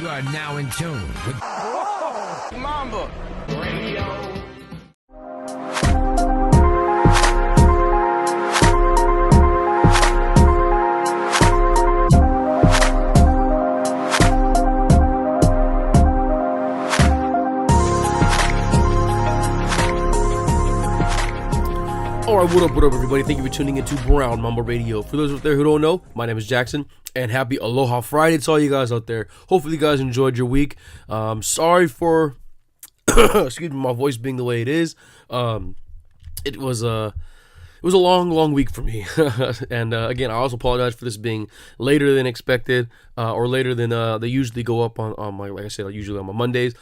You are now in tune with Mamba Radio. Alright, what up, everybody? Thank you for tuning into Brown Mamba Radio. For those out there who don't know, my name is Jackson, and happy Aloha Friday to all you guys out there. Hopefully you guys enjoyed your week. Sorry for, excuse me, my voice being the way it is. It was a long week for me. And again, I also apologize for this being later than expected, or later than they usually go up on my, like I said, usually on my Mondays.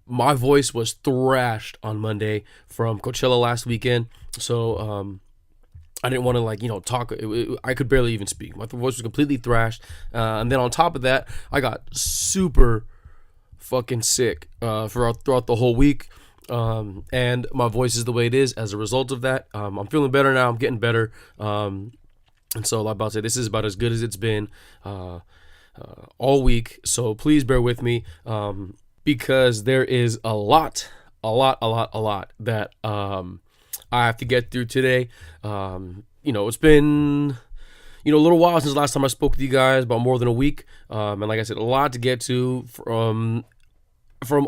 My voice was thrashed on Monday from Coachella last weekend, so I didn't want to talk. I could barely even speak. My voice was completely thrashed, and then on top of that, I got super fucking sick throughout the whole week, and my voice is the way it is as a result of that. I'm feeling better now. I'm getting better, and so like I'm about to say, this is about as good as it's been all week. So please bear with me. Because there is a lot that I have to get through today. It's been a little while since the last time I spoke with you guys, about more than a week. And like I said, a lot to get to from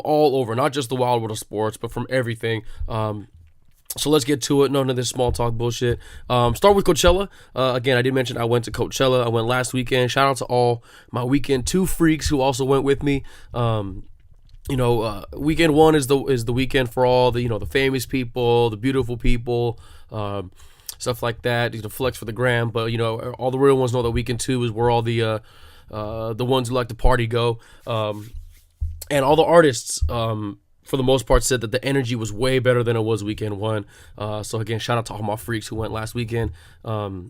all over, not just the wild world of sports, but from everything. So let's get to it. None of this small talk bullshit. Start with Coachella. Again, I did mention I went to Coachella. I went last weekend. Shout out to all my weekend 2 freaks who also went with me. Weekend 1 is the weekend for all the the famous people, the beautiful people, stuff like that. Flex for the gram, but all the real ones know that weekend 2 is where all the ones who like to party go, and all the artists for the most part said that the energy was way better than it was weekend 1. So again, shout out to all my freaks who went last weekend. But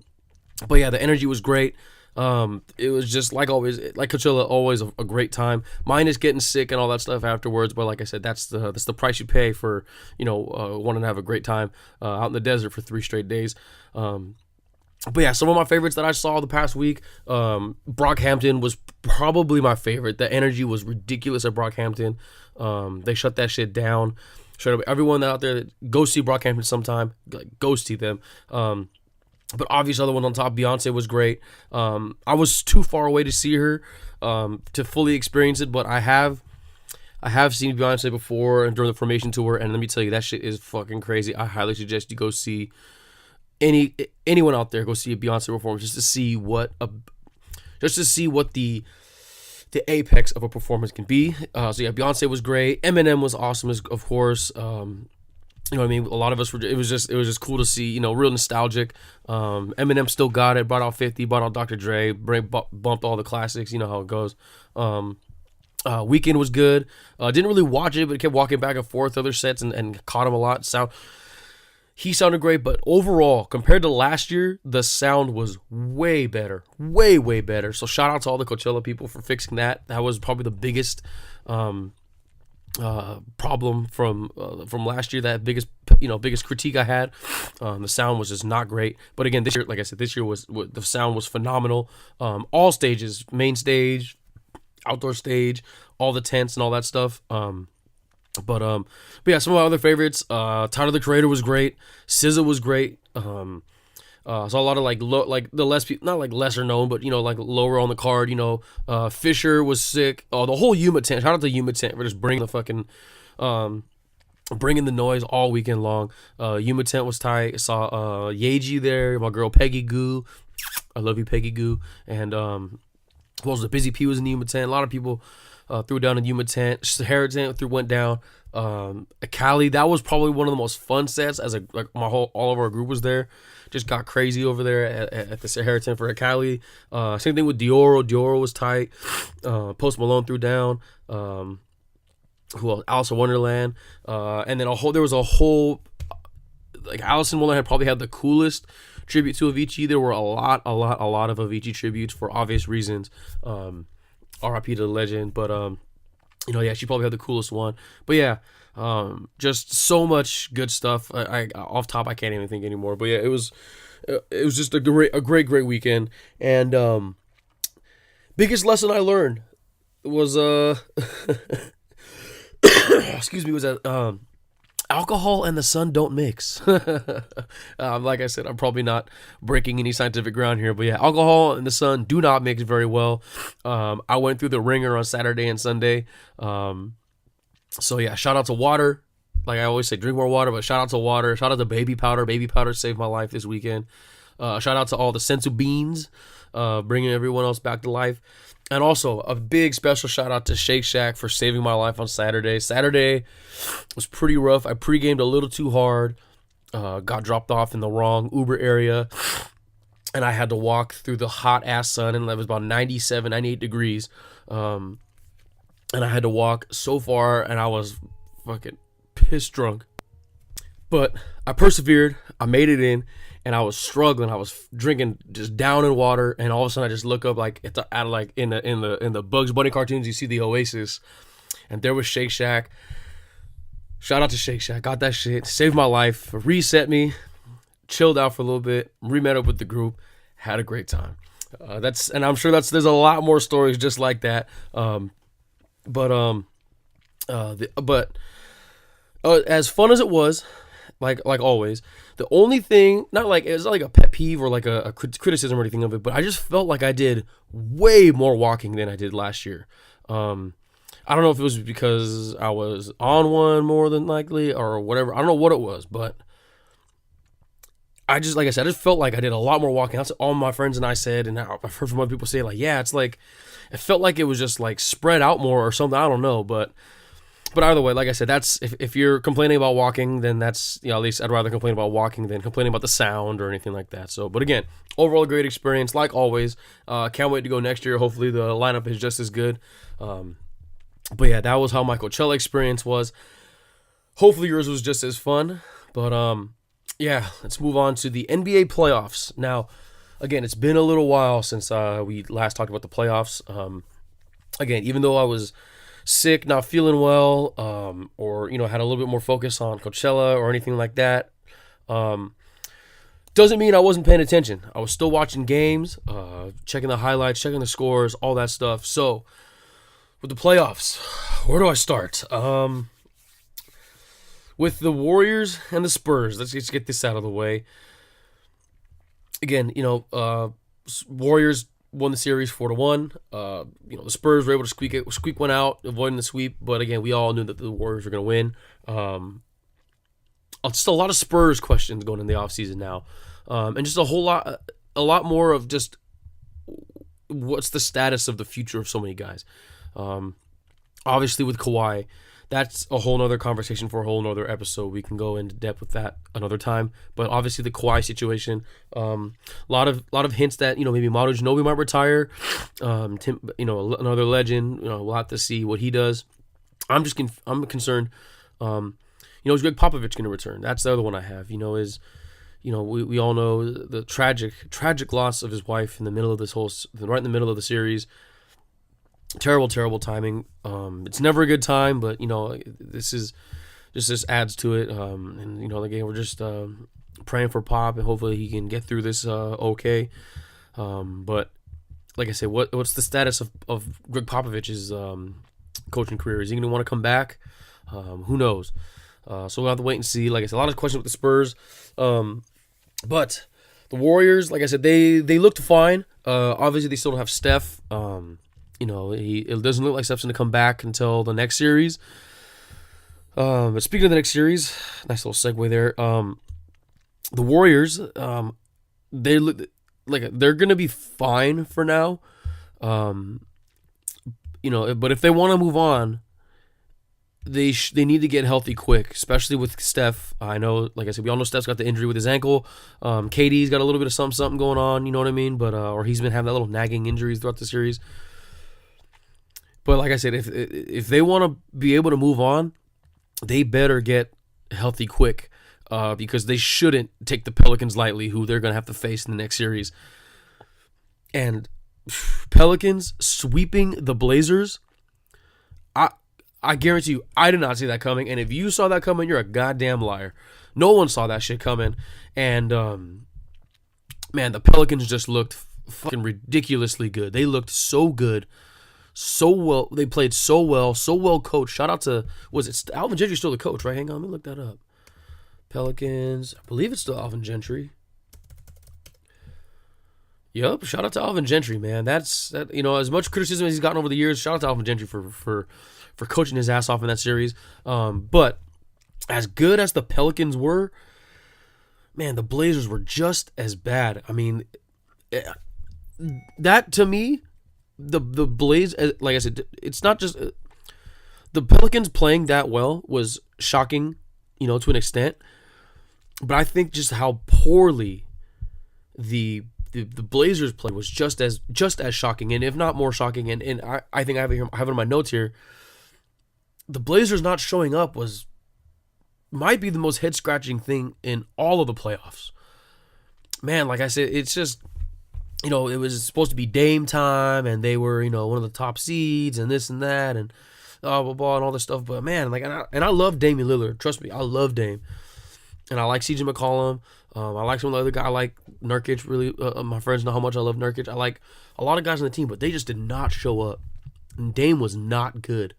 yeah, the energy was great. It was just like always, like Coachella, always a great time. Mine is getting sick and all that stuff afterwards, but like I said, that's the price you pay for wanting to have a great time out in the desert for 3 straight days. But yeah, some of my favorites that I saw the past week, Brockhampton was probably my favorite. The energy was ridiculous at Brockhampton. They shut that shit down. Shut up everyone out there, go see Brockhampton sometime. Go see them. But obvious other one on top, Beyonce was great. I was too far away to see her to fully experience it, but I have seen Beyonce before and during the Formation tour, and let me tell you, that shit is fucking crazy. I highly suggest you go see anyone out there, go see a Beyonce performance just to see what the apex of a performance can be. So yeah, Beyonce was great. Eminem was awesome, of course. You know what I mean? A lot of us were. It was just cool to see. Real nostalgic. Eminem still got it. Brought out 50. Brought out Dr. Dre. Bumped all the classics. You know how it goes. Weekend was good. Didn't really watch it, but kept walking back and forth other sets and caught him a lot. He sounded great, but overall, compared to last year, the sound was way better. Way better. So shout out to all the Coachella people for fixing that. That was probably the biggest problem from last year. That biggest critique I had. The sound was just not great. But again, this year, like I said, the sound was phenomenal. All stages, main stage, outdoor stage, all the tents and all that stuff. But yeah, some of my other favorites. Tyler the Creator was great. SZA was great. Saw a lot of the less people, not like lesser known, but like lower on the card. Fisher was sick. Oh, the whole Yuma tent. Shout out to Yuma tent for just bringing the fucking, bringing the noise all weekend long. Yuma tent was tight. I saw Yeji there. My girl Peggy Goo. I love you, Peggy Goo. And who else? Busy P was in the Yuma tent. A lot of people threw down in Yuma tent. Sahara tent went down. Cali, that was probably one of the most fun sets. All of our group was there. Just got crazy over there at the Sahara tent for Cali. Same thing with Dioro. Dioro was tight. Post Malone threw down. Who else? Alice in Wonderland. And then there was a whole, like, Alice in Wonderland probably had the coolest tribute to Avicii. There were a lot of Avicii tributes for obvious reasons. R.I.P. to the legend. But yeah, she probably had the coolest one. But yeah, just so much good stuff. I off top, I can't even think anymore. But yeah, it was just a great weekend. And Biggest lesson I learned was excuse me, was that alcohol and the sun don't mix. Like I said, I'm probably not breaking any scientific ground here, but yeah, alcohol and the sun do not mix very well. I went through the ringer on Saturday and Sunday. So yeah, shout out to water. Like I always say, drink more water, but shout out to water. Shout out to baby powder. Baby powder saved my life this weekend. Shout out to all the sensu beans, bringing everyone else back to life. And also a big special shout out to Shake Shack for saving my life on Saturday. Saturday was pretty rough. I pre-gamed a little too hard. Got dropped off in the wrong Uber area. And I had to walk through the hot ass sun, and it was about 97, 98 degrees. And I had to walk so far, and I was fucking pissed drunk. But I persevered. I made it in, and I was struggling. I was drinking just down in water, and all of a sudden I just look up like in the Bugs Bunny cartoons, you see the Oasis, and there was Shake Shack. Shout out to Shake Shack. Got that shit. Saved my life. Reset me. Chilled out for a little bit. Re-met up with the group. Had a great time. And I'm sure there's a lot more stories just like that. As fun as it was, like always, the only thing, not like it was like a pet peeve or like a criticism or anything of it, but I just felt like I did way more walking than I did last year. I don't know if it was because I was on one more than likely or whatever. I don't know what it was, but I just, like I said, I just felt like I did a lot more walking. That's what all my friends and I said, and I've heard from other people say, like, yeah, it's like, it felt like it was just like spread out more or something. I don't know, but either way, like I said, that's if you're complaining about walking, then that's, at least I'd rather complain about walking than complaining about the sound or anything like that. So, but again, overall great experience, like always. Can't wait to go next year. Hopefully the lineup is just as good. But yeah, that was how my Coachella experience was. Hopefully yours was just as fun. But yeah, let's move on to the NBA playoffs. Now, again, it's been a little while since we last talked about the playoffs. Again, even though I was sick, not feeling well, or had a little bit more focus on Coachella or anything like that, doesn't mean I wasn't paying attention. I was still watching games, checking the highlights, checking the scores, all that stuff. So with the playoffs, where do I start? With the Warriors and the Spurs, let's just get this out of the way. Again, Warriors won the series 4-1. The Spurs were able to squeak one out, avoiding the sweep. But again, we all knew that the Warriors were going to win. Just a lot of Spurs questions going in the offseason now, and just a lot more of just what's the status of the future of so many guys. Obviously, with Kawhi, that's a whole nother conversation for a whole nother episode. We can go into depth with that another time. But obviously the Kawhi situation, a lot of hints that maybe Manu Ginobili might retire. Tim, another legend. We'll have to see what he does. I'm concerned. Is Greg Popovich going to return? That's the other one I have. We all know the tragic loss of his wife in the middle of right in the middle of the series. Terrible timing. It's never a good time, but this adds to it. And again, we're just praying for Pop, and hopefully he can get through this okay. But like I said, what's the status of Greg Popovich's coaching career? Is he going to want to come back? Who knows? So we'll have to wait and see. Like I said, a lot of questions with the Spurs. But the Warriors, like I said, they looked fine. Obviously, they still don't have Steph. It doesn't look like Steph's going to come back until the next series. But speaking of the next series, nice little segue there. The Warriors, they look like they're going to be fine for now. But if they want to move on, they need to get healthy quick, especially with Steph. I know, like I said, we all know Steph's got the injury with his ankle. KD's got a little bit of something going on, you know what I mean? But or he's been having that little nagging injuries throughout the series. But like I said, if they want to be able to move on, they better get healthy quick, because they shouldn't take the Pelicans lightly, who they're going to have to face in the next series. And Pelicans sweeping the Blazers, I guarantee you, I did not see that coming. And if you saw that coming, you're a goddamn liar. No one saw that shit coming. And man, the Pelicans just looked fucking ridiculously good. They looked so good, so well. They played so well coached. Shout out to, was it Alvin Gentry's still the coach, right? Hang on, let me look that up. Pelicans, I believe it's still Alvin Gentry. Yep, shout out to Alvin Gentry, man. That's that. You know, as much criticism as he's gotten over the years, shout out to Alvin Gentry for coaching his ass off in that series. But as good as the Pelicans were, man, the Blazers were just as bad. I mean, that to me, the Blaze, like I said, it's not just the Pelicans playing that well was shocking, you know, to an extent. But I think just how poorly the Blazers played was just as shocking, and if not more shocking. And I think I have it in my notes here. The Blazers not showing up might be the most head scratching thing in all of the playoffs. Man, like I said, it's just, you know, it was supposed to be Dame time, and they were, you know, one of the top seeds, and this and that, and blah blah blah, and all this stuff. But man, like, and I love Damian Lillard. Trust me, I love Dame. And I like CJ McCollum. I like some of the other guys. I like Nurkic. Really, my friends know how much I love Nurkic. I like a lot of guys on the team, but they just did not show up. And Dame was not good.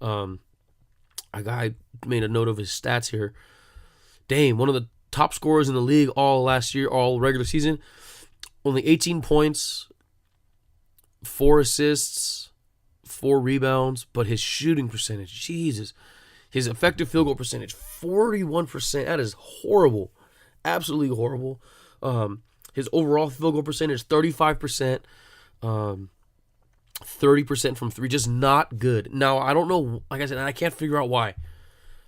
A guy made a note of his stats here. Dame, one of the top scorers in the league all last year, all regular season. Only 18 points, 4 assists, 4 rebounds, but his shooting percentage, Jesus. His effective field goal percentage, 41%. That is horrible. Absolutely horrible. His overall field goal percentage, 35%. 30% from 3. Just not good. Now, I don't know. Like I said, I can't figure out why.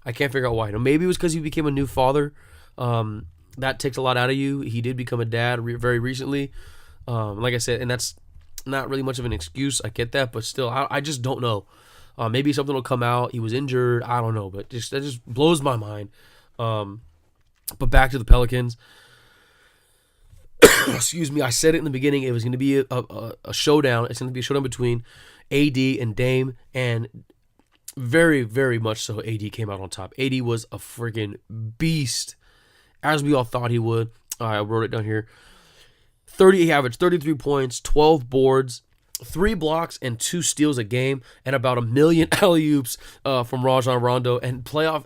Now, maybe it was because he became a new father. That takes a lot out of you. He did become a dad very recently. Like I said, and that's not really much of an excuse. I get that. But still, I just don't know. Maybe something will come out. He was injured. I don't know, but that just blows my mind. But back to the Pelicans. Excuse me. I said it in the beginning. It was going to be a showdown. It's going to be a showdown between AD and Dame, and very, very much so. AD came out on top. AD was a freaking beast, as we all thought he would. I wrote it down here. He averaged 33 points, 12 boards, 3 blocks and 2 steals a game, and about 1 million alley-oops from Rajon Rondo, and playoff.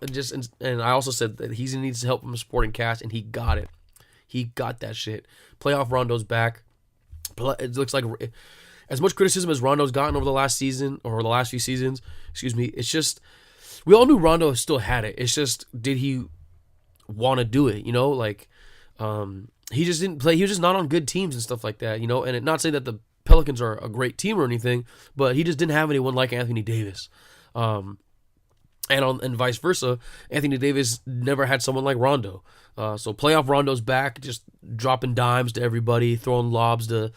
And I also said that he needs help from a supporting cast, and he got it. He got that shit. Playoff Rondo's back. It looks like, as much criticism as Rondo's gotten over the last season, or the last few seasons, excuse me, it's just, we all knew Rondo still had it. It's just, did he want to do it? You know, like, he just didn't play. He was just not on good teams and stuff like that, you know, and not saying that the Pelicans are a great team or anything, but he just didn't have anyone like Anthony Davis. And vice versa, Anthony Davis never had someone like Rondo. So playoff Rondo's back, just dropping dimes to everybody, throwing lobs to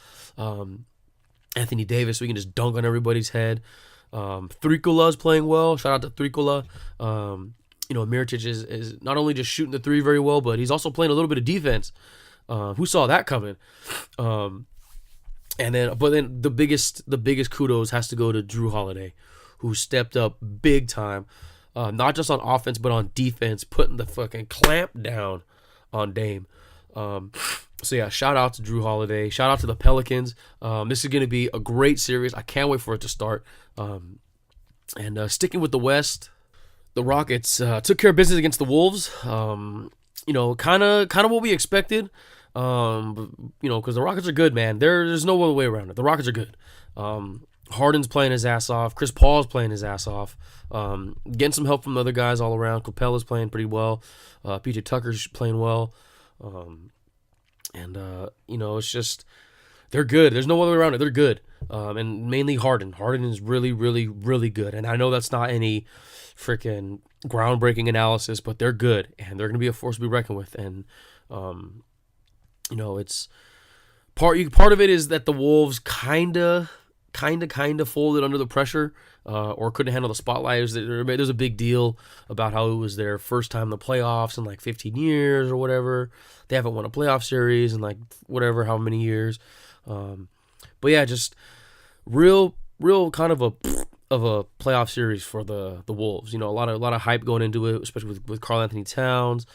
Anthony Davis so he can just dunk on everybody's head. Thrikola's playing well. Shout out to Thrikola. You know, Mirotic is not only just shooting the 3 very well, but he's also playing a little bit of defense. Who saw that coming? But then the biggest kudos has to go to Drew Holiday, who stepped up big time, not just on offense but on defense, putting the fucking clamp down on Dame. So yeah, shout out to Drew Holiday. Shout out to the Pelicans. This is going to be a great series. I can't wait for it to start. And sticking with the West, the Rockets took care of business against the Wolves. You know, kind of what we expected. You know, because the Rockets are good, man. There's no other way around it. The Rockets are good. Harden's playing his ass off. Chris Paul's playing his ass off. Getting some help from the other guys all around. Capella's playing pretty well. PJ Tucker's playing well. You know, it's just, they're good. There's no other way around it. They're good. And mainly Harden. Harden is really, really, really good. And I know that's not any freaking groundbreaking analysis, but they're good. And they're going to be a force to be reckoned with. And, you know, it's part of it is that the Wolves kind of folded under the pressure, or couldn't handle the spotlight. There's a big deal about how it was their first time in the playoffs in like 15 years or whatever. They haven't won a playoff series in like whatever, how many years. But yeah, just real kind of of a playoff series for the Wolves. You know, a lot of hype going into it, especially with Karl Anthony Towns,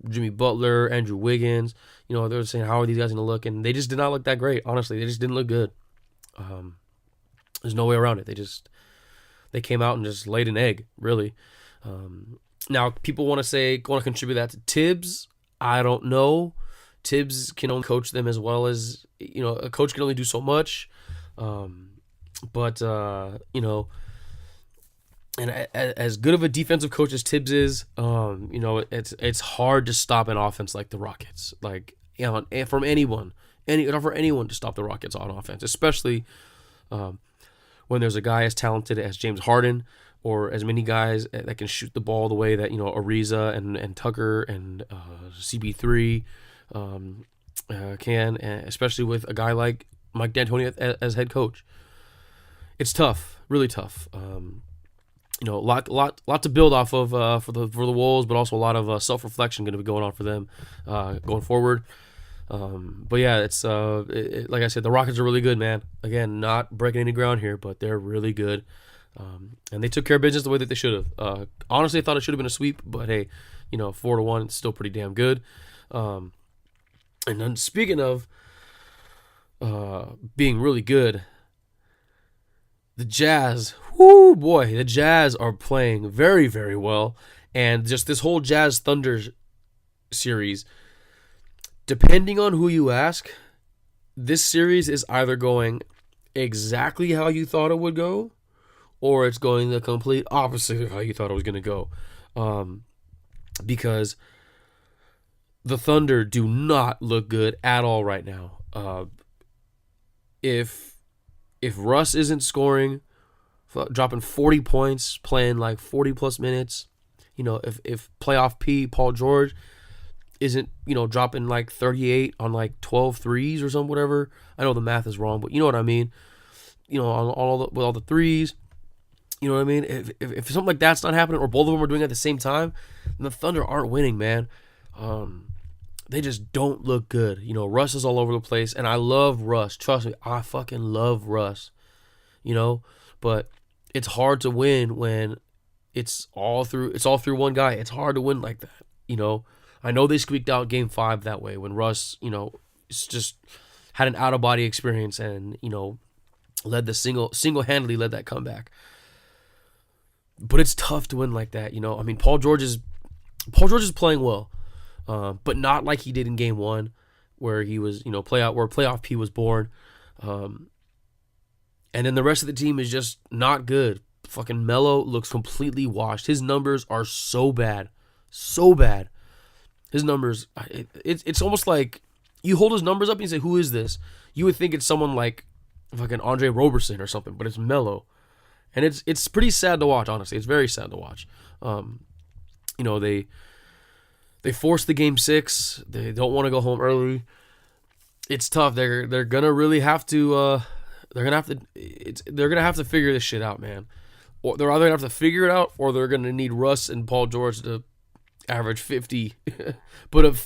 Jimmy Butler, Andrew Wiggins. You know, they were saying, how are these guys going to look? And they just did not look that great. Honestly, they just didn't look good. There's no way around it. They came out and just laid an egg, really. Now, people want to contribute that to Tibbs. I don't know. Tibbs can only coach them as well as, you know, a coach can only do so much. But you know, and as good of a defensive coach as Tibbs is, you know, it's hard to stop an offense like the Rockets. Like, you know, from anyone to stop the Rockets on offense, especially when there's a guy as talented as James Harden, or as many guys that can shoot the ball the way that, you know, Ariza and Tucker and CB3 can, especially with a guy like Mike D'Antoni as head coach. It's tough, really tough. You know, lot to build off of for the Wolves, but also a lot of self-reflection going to be going on for them going forward. But yeah, it's like I said, the Rockets are really good, man. Again, not breaking any ground here, but they're really good. And they took care of business the way that they should have. Honestly, I thought it should have been a sweep, but hey, you know, 4-1, it's still pretty damn good. And then speaking of being really good, the Jazz, whoo boy, the Jazz are playing very, very well. And just this whole Jazz Thunder series, depending on who you ask, this series is either going exactly how you thought it would go, or it's going the complete opposite of how you thought it was going to go. Because the Thunder do not look good at all right now. If Russ isn't scoring, dropping 40 points, playing like 40-plus minutes, you know, if playoff P, Paul George, isn't, you know, dropping like 38 on like 12 threes or something, whatever. I know the math is wrong, but you know what I mean. You know, with all the threes. You know what I mean? If something like that's not happening, or both of them are doing it at the same time, then the Thunder aren't winning, man. They just don't look good. You know, Russ is all over the place, and I love Russ. Trust me, I fucking love Russ. You know, but it's hard to win when it's all through one guy. It's hard to win like that. You know, I know they squeaked out Game 5 that way when Russ, you know, just had an out of body experience and, you know, led the single-handedly led that comeback. But it's tough to win like that, you know. I mean, Paul George is playing well, but not like he did in Game 1, where he was, you know, playoff P was born. And then the rest of the team is just not good. Fucking Melo looks completely washed. His numbers are so bad. His numbers, it's almost like you hold his numbers up and you say, who is this? You would think it's someone like fucking Andre Roberson or something, but it's Melo. And it's pretty sad to watch, honestly. It's very sad to watch. You know, they forced the Game 6. They don't want to go home early. It's tough. They're gonna really have to. They're gonna have to figure this shit out, man. Or they're either gonna have to figure it out, or they're gonna need Russ and Paul George to average 50,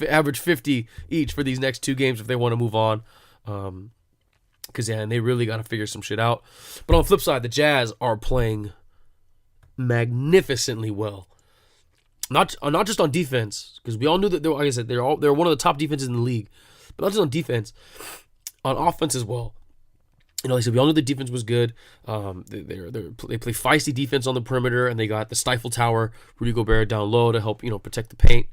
average 50 each for these next 2 games if they want to move on. Because, yeah, and they really got to figure some shit out. But on the flip side, the Jazz are playing magnificently well. Not just on defense, because we all knew that, like I said, they're one of the top defenses in the league. But not just on defense, on offense as well. You know, like I said, we all knew the defense was good. They play feisty defense on the perimeter, and they got the Stifle Tower, Rudy Gobert down low to help, you know, protect the paint.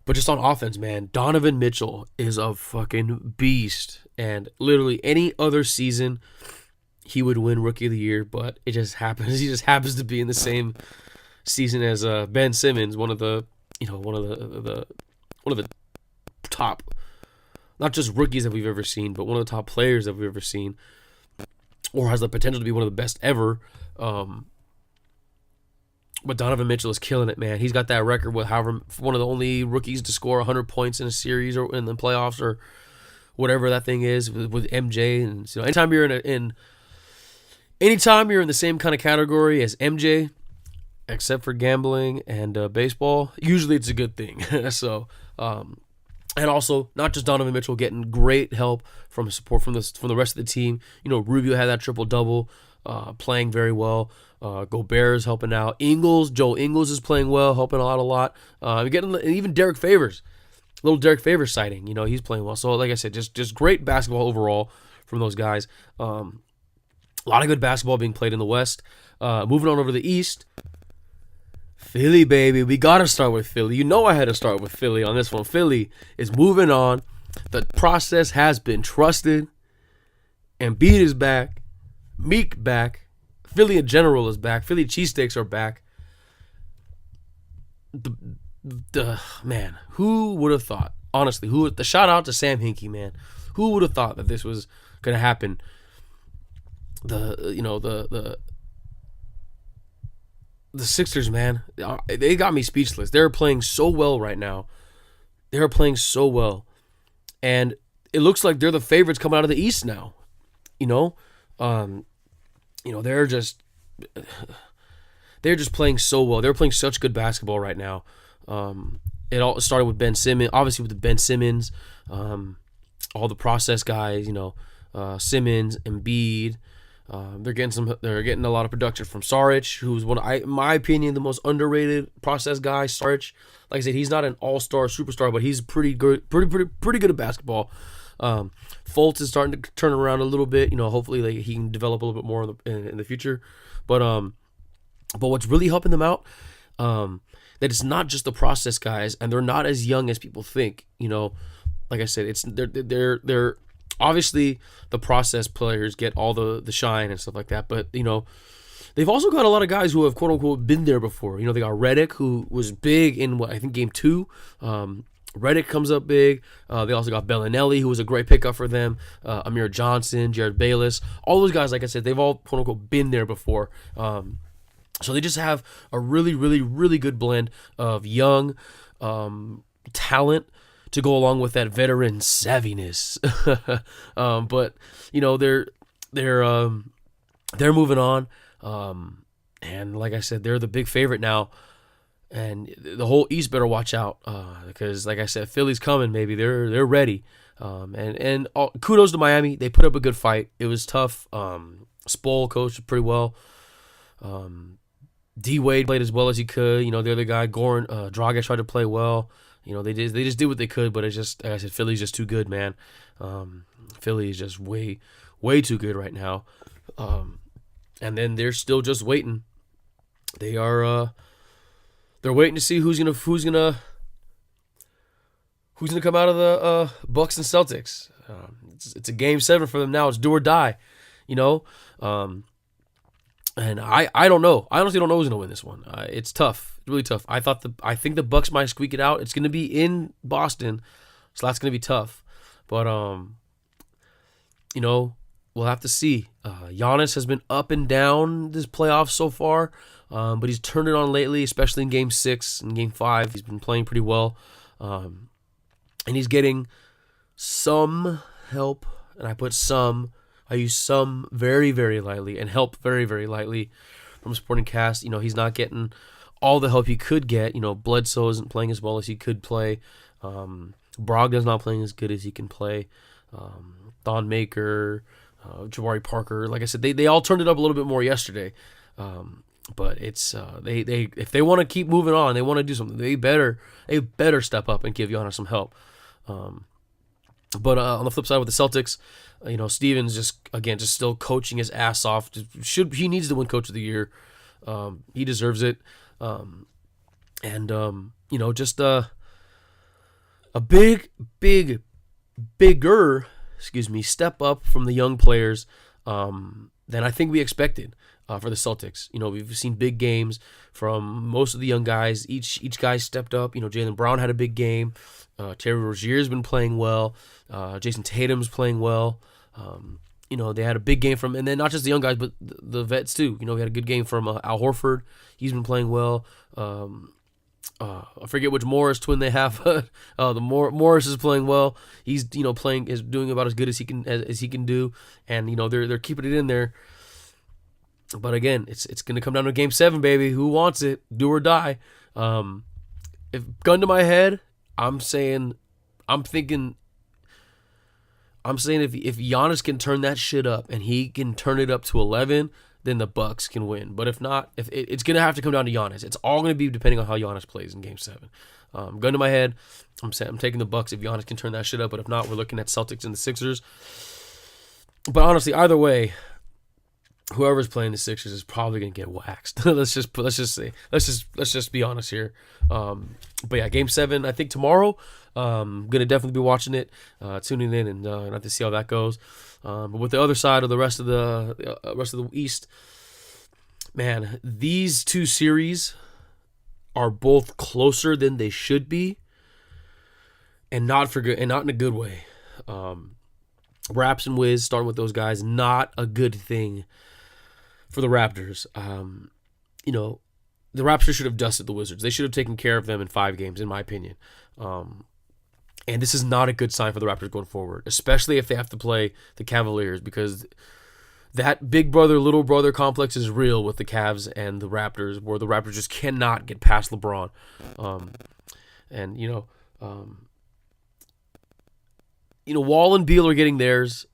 But just on offense, man, Donovan Mitchell is a fucking beast. And literally any other season, he would win Rookie of the Year. But it just happens. He just happens to be in the same season as Ben Simmons, one of the top, not just rookies that we've ever seen, but one of the top players that we've ever seen, or has the potential to be one of the best ever. But Donovan Mitchell is killing it, man. He's got that record with one of the only rookies to score 100 points in a series or in the playoffs or whatever that thing is with MJ. And so anytime you're in the same kind of category as MJ, except for gambling and baseball, usually it's a good thing. So And also, not just Donovan Mitchell, getting great help from support from the rest of the team. Rubio had that triple double, playing very well. Gobert is helping out. Joe Ingles is playing well, helping out a lot. Getting even Derek Favors, little Derek Favors sighting. He's playing well. So like I said, just great basketball overall from those guys. A lot of good basketball being played in the West. Moving on over to the East. Philly, baby. We got to start with Philly. I had to start with Philly on this one. Philly is moving on. The process has been trusted. Embiid is back. Meek back. Philly in general is back. Philly cheesesteaks are back. Man, who would have thought? Honestly, the shout out to Sam Hinkie, man. Who would have thought that this was going to happen? The Sixers, man, they got me speechless. They're playing so well right now. They're playing so well. And it looks like they're the favorites coming out of the East now. They're just playing so well. They're playing such good basketball right now. It all started with Ben Simmons, obviously with the Ben Simmons, all the process guys, Simmons, Embiid. They're getting a lot of production from Saric, who's in my opinion, the most underrated process guy. Saric, like I said, he's not an all-star superstar, but he's pretty good, pretty good at basketball. Fultz is starting to turn around a little bit. Hopefully he can develop a little bit more in the future. But what's really helping them out, that it's not just the process guys, and they're not as young as people think. Like I said, they're obviously the process players get all the shine and stuff like that, but they've also got a lot of guys who have quote unquote been there before. They got Redick, who was big in I think game 2. Redick comes up big. They also got Bellinelli, who was a great pickup for them. Amir Johnson, Jared Bayless, all those guys. Like I said, they've all quote unquote been there before. So they just have a really, really, really good blend of young talent to go along with that veteran savviness. But they're moving on. And like I said, they're the big favorite now. And the whole East better watch out, because like I said, Philly's coming, baby. They're ready. And kudos to Miami. They put up a good fight. It was tough. Sproul coached pretty well. D Wade played as well as he could. The other guy, Goran Dragic, tried to play well. They just did what they could, but it's just, like I said, Philly's just too good, man. Philly is just way, way too good right now. And then they're still just waiting. They're waiting to see who's gonna come out of the Bucks and Celtics. It's a game 7 for them now. It's do or die, And I don't know. I honestly don't know who's gonna win this one. It's tough. It's really tough. I think the Bucks might squeak it out. It's gonna be in Boston, so that's gonna be tough. But we'll have to see. Giannis has been up and down this playoff so far, but he's turned it on lately, especially in Game 6 and Game 5. He's been playing pretty well, and he's getting some help. And I put some. I use some very, very lightly, and help very, very lightly from supporting cast. He's not getting all the help he could get. Bledsoe isn't playing as well as he could play. Brogdon's not playing as good as he can play. Thon Maker, Jabari Parker. Like I said, they all turned it up a little bit more yesterday. But it's they if they want to keep moving on, they want to do something, they better step up and give Giannis some help. But on the flip side with the Celtics, Stevens just still coaching his ass off. He needs to win Coach of the Year. He deserves it. Just a bigger step up from the young players than I think we expected for the Celtics. We've seen big games from most of the young guys. Each guy stepped up. Jaylen Brown had a big game. Terry Rozier's been playing well. Jason Tatum's playing well. They had a big game from, and then not just the young guys, but the vets too. We had a good game from Al Horford. He's been playing well. I forget which Morris twin they have. Morris is playing well. He's doing about as good as he can do, and they're keeping it in there. But again, it's gonna come down to Game 7, baby. Who wants it? Do or die. If gun to my head, I'm saying I'm saying if Giannis can turn that shit up and he can turn it up to 11, then the Bucks can win. But if not, if it's gonna have to come down to Giannis. It's all gonna be depending on how Giannis plays in Game 7. Gun to my head, I'm taking the Bucks if Giannis can turn that shit up. But if not, we're looking at Celtics and the Sixers. But honestly, either way, whoever's playing the Sixers is probably gonna get waxed. let's just be honest here. But yeah, Game 7, I think tomorrow. Gonna definitely be watching it, tuning in, and have to see how that goes. But with the other side of the rest of the East, man, these two series are both closer than they should be, and not in a good way. Raps and Wiz, starting with those guys, not a good thing for the Raptors. The Raptors should have dusted the Wizards. They should have taken care of them in 5 games, in my opinion. And this is not a good sign for the Raptors going forward, especially if they have to play the Cavaliers, because that big brother, little brother complex is real with the Cavs and the Raptors, where the Raptors just cannot get past LeBron. Wall and Beal are getting theirs.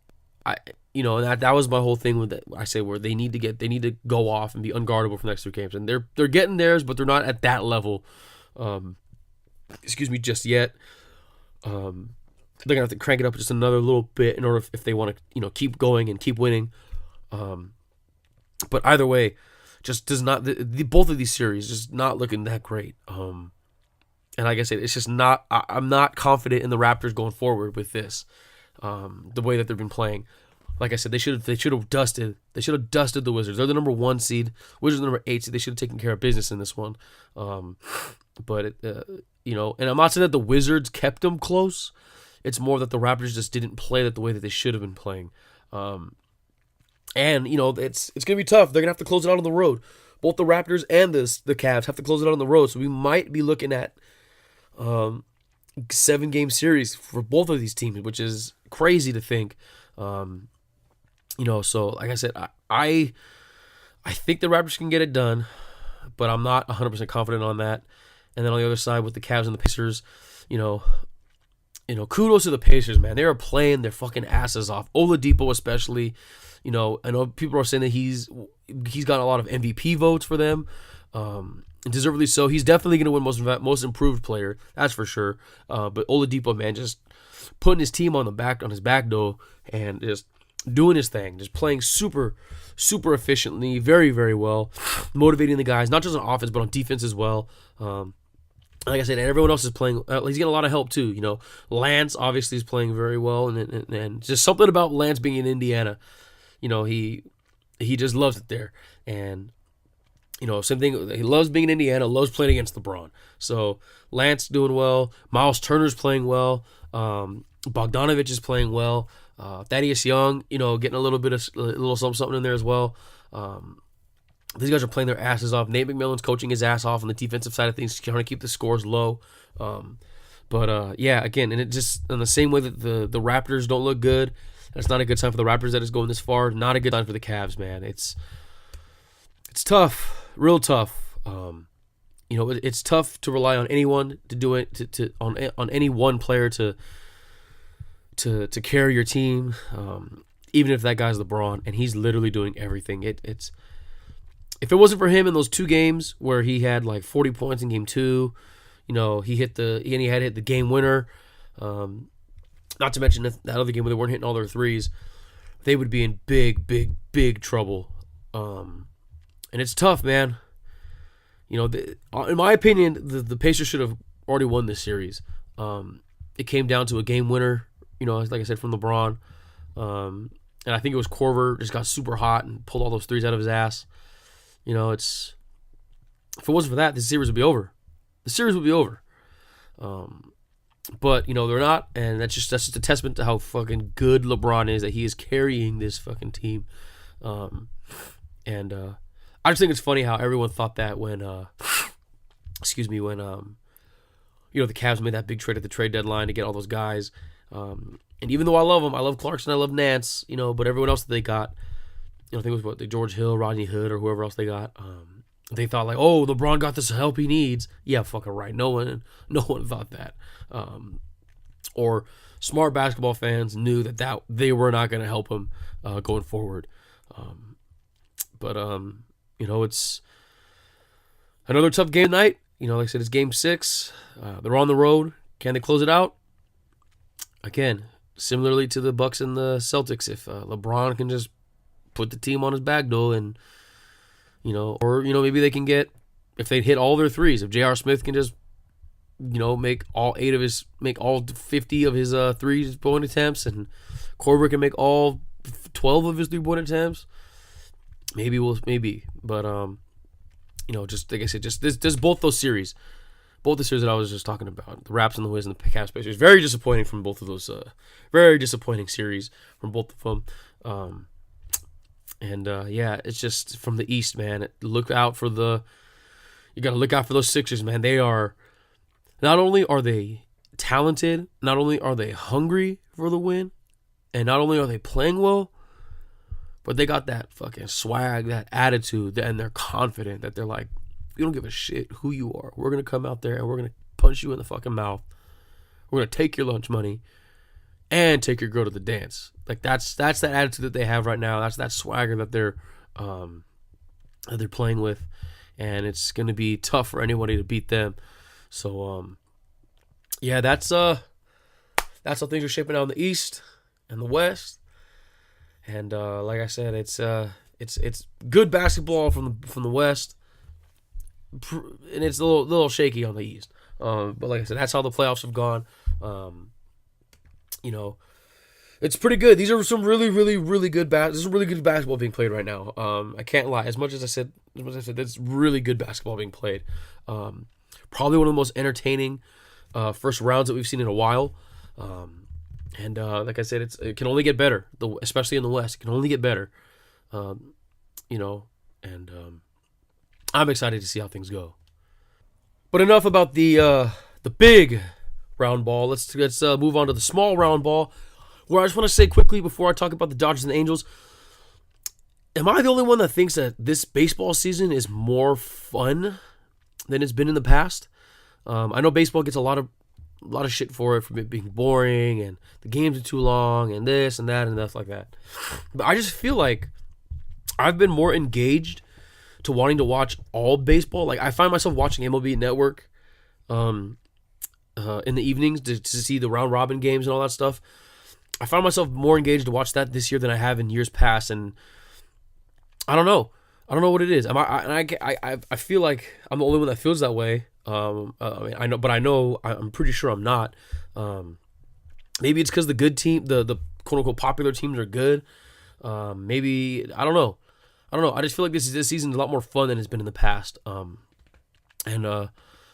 That was my whole thing with that. I say where they need to go off and be unguardable for the next 3 games, and they're getting theirs, but they're not at that level. Just yet. They're gonna have to crank it up just another little bit in order if they want to, keep going and keep winning. But either way, just does not. Both of these series just not looking that great. And like I said, it's just not. I'm not confident in the Raptors going forward with this. The way that they've been playing. Like I said, they should have dusted the Wizards. They're the number 1 seed. Wizards are the number 8 seed. They should have taken care of business in this one. And I'm not saying that the Wizards kept them close. It's more that the Raptors just didn't play that the way that they should have been playing. It's gonna be tough. They're gonna have to close it out on the road. Both the Raptors and the Cavs have to close it out on the road. So we might be looking at 7-game series for both of these teams, which is crazy to think. So like I said, I think the Raptors can get it done, but I'm not 100% confident on that. And then on the other side with the Cavs and the Pacers, kudos to the Pacers, man. They are playing their fucking asses off. Oladipo especially. I know people are saying that he's got a lot of MVP votes for them. And deservedly so. He's definitely going to win most improved player. That's for sure. But Oladipo, man, just putting his team on his back though, and just doing his thing, just playing super, super efficiently, very, very well, motivating the guys, not just on offense, but on defense as well. Like I said, and everyone else is playing. He's getting a lot of help too. Lance obviously is playing very well, and just something about Lance being in Indiana. He just loves it there, and same thing. He loves being in Indiana, loves playing against LeBron. So Lance doing well. Miles Turner's playing well. Bogdanovich is playing well. Thaddeus Young, getting a little something in there as well. These guys are playing their asses off. Nate McMillan's coaching his ass off on the defensive side of things, trying to keep the scores low. Again, and it just in the same way that the Raptors don't look good, and it's not a good sign for the Raptors that is going this far. Not a good sign for the Cavs, man. It's tough, real tough. It's tough to rely on anyone to do it, on any one player to carry your team, even if that guy's LeBron, and he's literally doing everything. If it wasn't for him in those 2 games where he had like 40 points in game 2, he had hit the game winner. Not to mention that other game where they weren't hitting all their threes, they would be in big, big, big trouble. And it's tough, man. In my opinion, the Pacers should have already won this series. It came down to a game winner, like I said, from LeBron. And I think it was Korver just got super hot and pulled all those threes out of his ass. If it wasn't for that, the series would be over. But they're not, and that's just a testament to how fucking good LeBron is, that he is carrying this fucking team. I just think it's funny how everyone thought that when the Cavs made that big trade at the trade deadline to get all those guys. And even though I love them, I love Clarkson, I love Nance, but everyone else that they got, I think it was the George Hill, Rodney Hood, or whoever else they got. They thought like, oh, LeBron got this help he needs. Yeah, fucking right. No one thought that. or smart basketball fans knew that they were not going to help him going forward. But it's another tough game tonight. Like I said, it's game 6. They're on the road. Can they close it out? Again, similarly to the Bucks and the Celtics, if LeBron can just put the team on his back, though, and maybe they can get, if they hit all their threes, if J.R. Smith can just make all 50 of his 3-point attempts, and Korver can make all 12 of his 3-point attempts, maybe. But just like I said, just this both those series. Both the series that I was just talking about, the Raps and the Wiz and the Cavs Pacers, very disappointing from both of those. Very disappointing series from both of them. It's just from the East, man. You got to look out for those Sixers, man. They are, not only are they talented, not only are they hungry for the win, and not only are they playing well, but they got that fucking swag, that attitude, and they're confident that they're like, we don't give a shit who you are. We're going to come out there and we're going to punch you in the fucking mouth. We're going to take your lunch money and take your girl to the dance. Like that's that attitude that they have right now. That's that swagger that they're playing with, and it's going to be tough for anybody to beat them. So that's how things are shaping out in the East and the West. And like I said, it's good basketball from the West. And it's a little shaky on the East. But like I said, that's how the playoffs have gone. It's pretty good. These are some really, really, really good There's some really good basketball being played right now. I can't lie. As much as I said, there's really good basketball being played. Probably one of the most entertaining first rounds that we've seen in a while. Like I said, it can only get better. Especially in the West, it can only get better. I'm excited to see how things go. But enough about the big round ball. Let's move on to the small round ball, where I just want to say quickly before I talk about the Dodgers and the Angels, am I the only one that thinks that this baseball season is more fun than it's been in the past? I know baseball gets a lot of shit for it being boring and the games are too long and this and that and stuff like that. But I just feel like I've been more engaged to wanting to watch all baseball. Like I find myself watching MLB Network in the evenings to see the round robin games and all that stuff. I find myself more engaged to watch that this year than I have in years past, and I don't know what it is. I feel like I'm the only one that feels that way. I'm pretty sure I'm not. Maybe it's because the good team, the quote unquote popular teams are good. Maybe I don't know. I just feel like this season is a lot more fun than it's been in the past. Like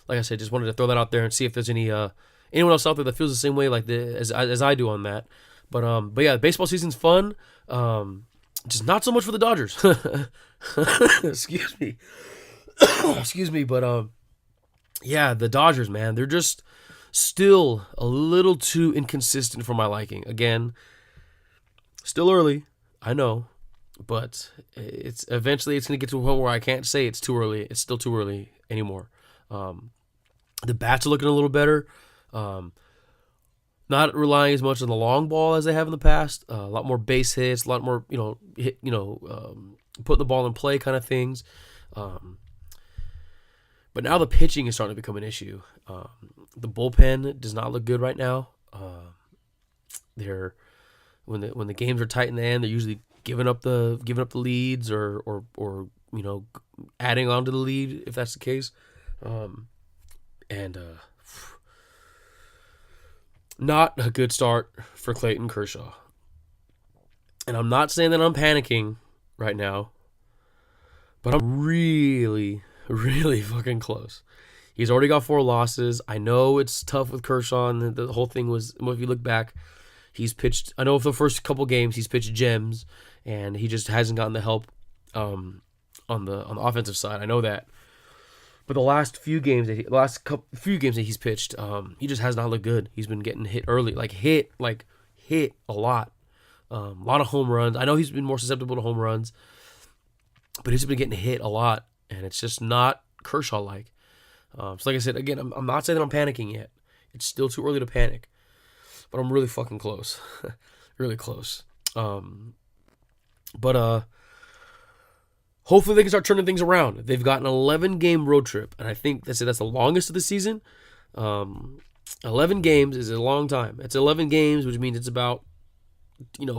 I said, just wanted to throw that out there and see if there's anyone else out there that feels the same way as I do on that. But yeah, baseball season's fun. Just not so much for the Dodgers. Excuse me. But yeah, the Dodgers, man, they're just still a little too inconsistent for my liking. Again, still early, I know. But it's eventually going to get to a point where I can't say it's too early. It's still too early anymore. The bats are looking a little better. Not relying as much on the long ball as they have in the past. A lot more base hits, a lot more putting the ball in play kind of things. But now the pitching is starting to become an issue. The bullpen does not look good right now. When the games are tight in the end, they're usually giving up the leads or adding on to the lead if that's the case. Not a good start for Clayton Kershaw. And I'm not saying that I'm panicking right now, but I'm really, really fucking close. He's already got 4 losses. I know it's tough with Kershaw, and the whole thing was, if you look back, he's pitched, I know for the first couple games he's pitched gems, and he just hasn't gotten the help on the offensive side. I know that. But the last few games that he's pitched, he just has not looked good. He's been getting hit early, hit a lot. A lot of home runs. I know he's been more susceptible to home runs, but he's been getting hit a lot, and it's just not Kershaw-like. So like I said, again, I'm not saying that I'm panicking yet. It's still too early to panic. but I'm really fucking close. Really close. But hopefully they can start turning things around. They've got an 11-game road trip, and I think that's the longest of the season. 11 games is a long time. It's 11 games, which means it's about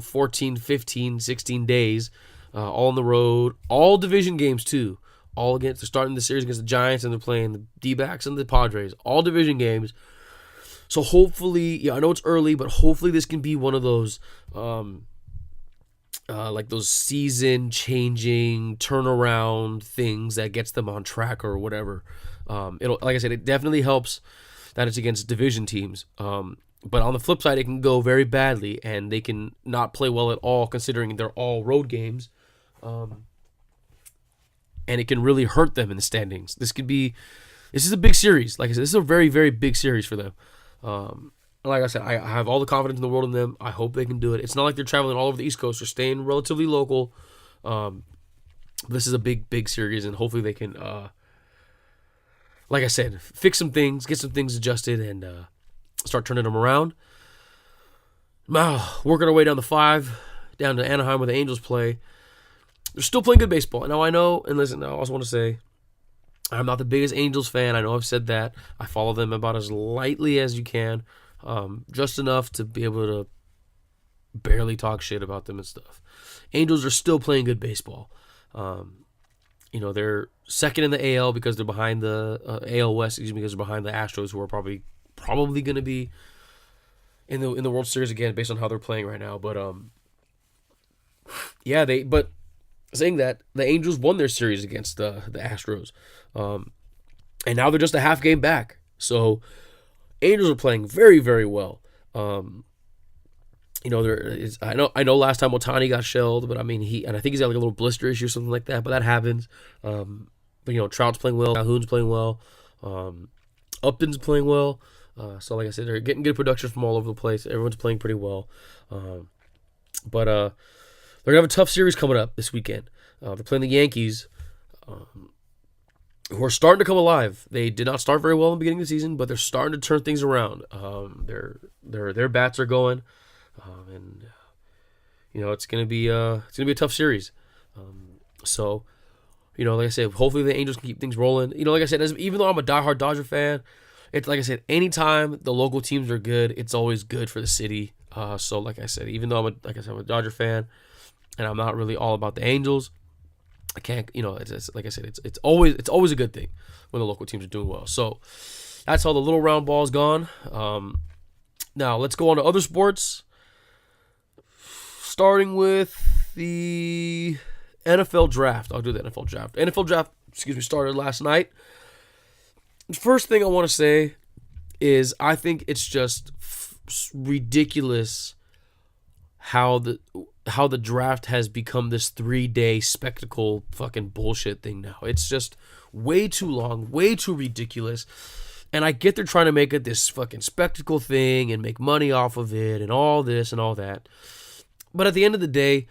14, 15, 16 days, all on the road, all division games too. They're starting the series against the Giants, and they're playing the D-backs and the Padres. All division games. So hopefully, I know it's early, but hopefully this can be one of those, like those season-changing turnaround things that gets them on track or whatever. Like I said, it definitely helps that it's against division teams. But on the flip side, it can go very badly, and they can not play well at all, considering they're all road games. And it can really hurt them in the standings. This is a big series. Like I said, this is a very, very big series for them. Like I said, I have all the confidence in the world in them. I hope they can do it. It's not like they're traveling all over the East Coast. They're staying relatively local. This is a big, big series, and hopefully they can, like I said, fix some things, get some things adjusted, and start turning them around. Now, working our way down the 5, down to Anaheim where the Angels play. They're still playing good baseball. Now, I know, and listen, I also want to say, I'm not the biggest Angels fan. I know I've said that. I follow them about as lightly as you can, just enough to be able to barely talk shit about them and stuff. Angels are still playing good baseball. They're second in the AL because they're behind the AL West, because they're behind the Astros, who are probably going to be in the World Series again based on how they're playing right now. But but saying that, the Angels won their series against the Astros, and now they're just a half game back. So Angels are playing very, very well. I know last time Ohtani got shelled, but I mean I think he's got like a little blister issue or something like that. But that happens. But Trout's playing well, Calhoun's playing well, Upton's playing well. So like I said, they're getting good production from all over the place. Everyone's playing pretty well. But they're gonna have a tough series coming up this weekend. They're playing the Yankees, who are starting to come alive. They did not start very well in the beginning of the season, but they're starting to turn things around. Their bats are going, and it's gonna be a tough series. So like I said, hopefully the Angels can keep things rolling. Like I said, even though I'm a diehard Dodger fan, it's like I said, anytime the local teams are good, it's always good for the city. So like I said, even though I'm a Dodger fan, and I'm not really all about the Angels, I can't, it's like I said, it's always a good thing when the local teams are doing well. So that's how the little round ball is gone. Now let's go on to other sports, starting with the NFL draft. I'll do the NFL draft. NFL draft, started last night. First thing I want to say is I think it's just ridiculous how the draft has become this 3-day spectacle fucking bullshit thing now. It's just way too long, way too ridiculous. And I get they're trying to make it this fucking spectacle thing and make money off of it and all this and all that. But at the end of the day,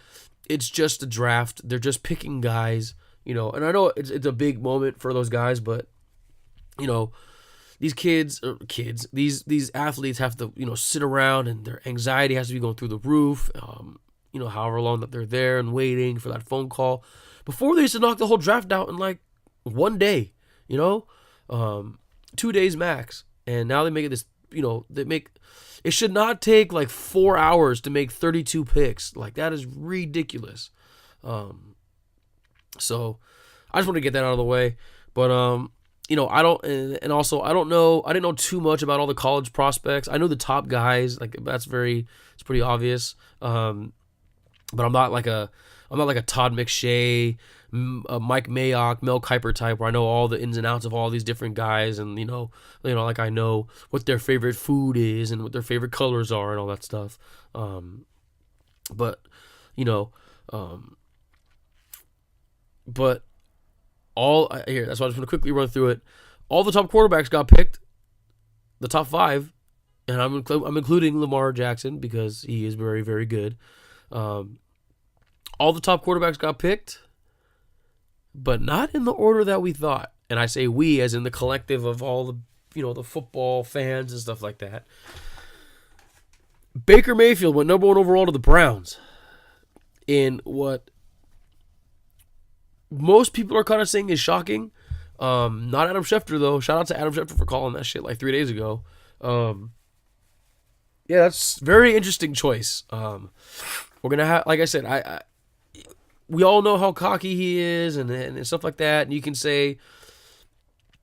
it's just a draft. They're just picking guys, and I know it's a big moment for those guys, but these these athletes have to, sit around, and their anxiety has to be going through the roof. However long that they're there and waiting for that phone call. Before, they used to knock the whole draft out in like one day, 2 days max. And now they make it this, it should not take like 4 hours to make 32 picks. Like, that is ridiculous. So I just want to get that out of the way. But, I don't, and also I didn't know too much about all the college prospects. I know the top guys, like it's pretty obvious. But I'm not like a Todd McShay, Mike Mayock, Mel Kiper type where I know all the ins and outs of all these different guys, and like I know what their favorite food is and what their favorite colors are and all that stuff. But here, that's why I just want to quickly run through it. All the top quarterbacks got picked, the top 5, and I'm including Lamar Jackson because he is very, very good. All the top quarterbacks got picked, but not in the order that we thought. And I say we as in the collective of all the, the football fans and stuff like that. Baker Mayfield went number 1 overall to the Browns in what most people are kind of saying is shocking. Not Adam Schefter, though. Shout out to Adam Schefter for calling that shit like 3 days ago. Yeah, that's very interesting choice. We're gonna have, like I said, we all know how cocky he is and stuff like that. And you can say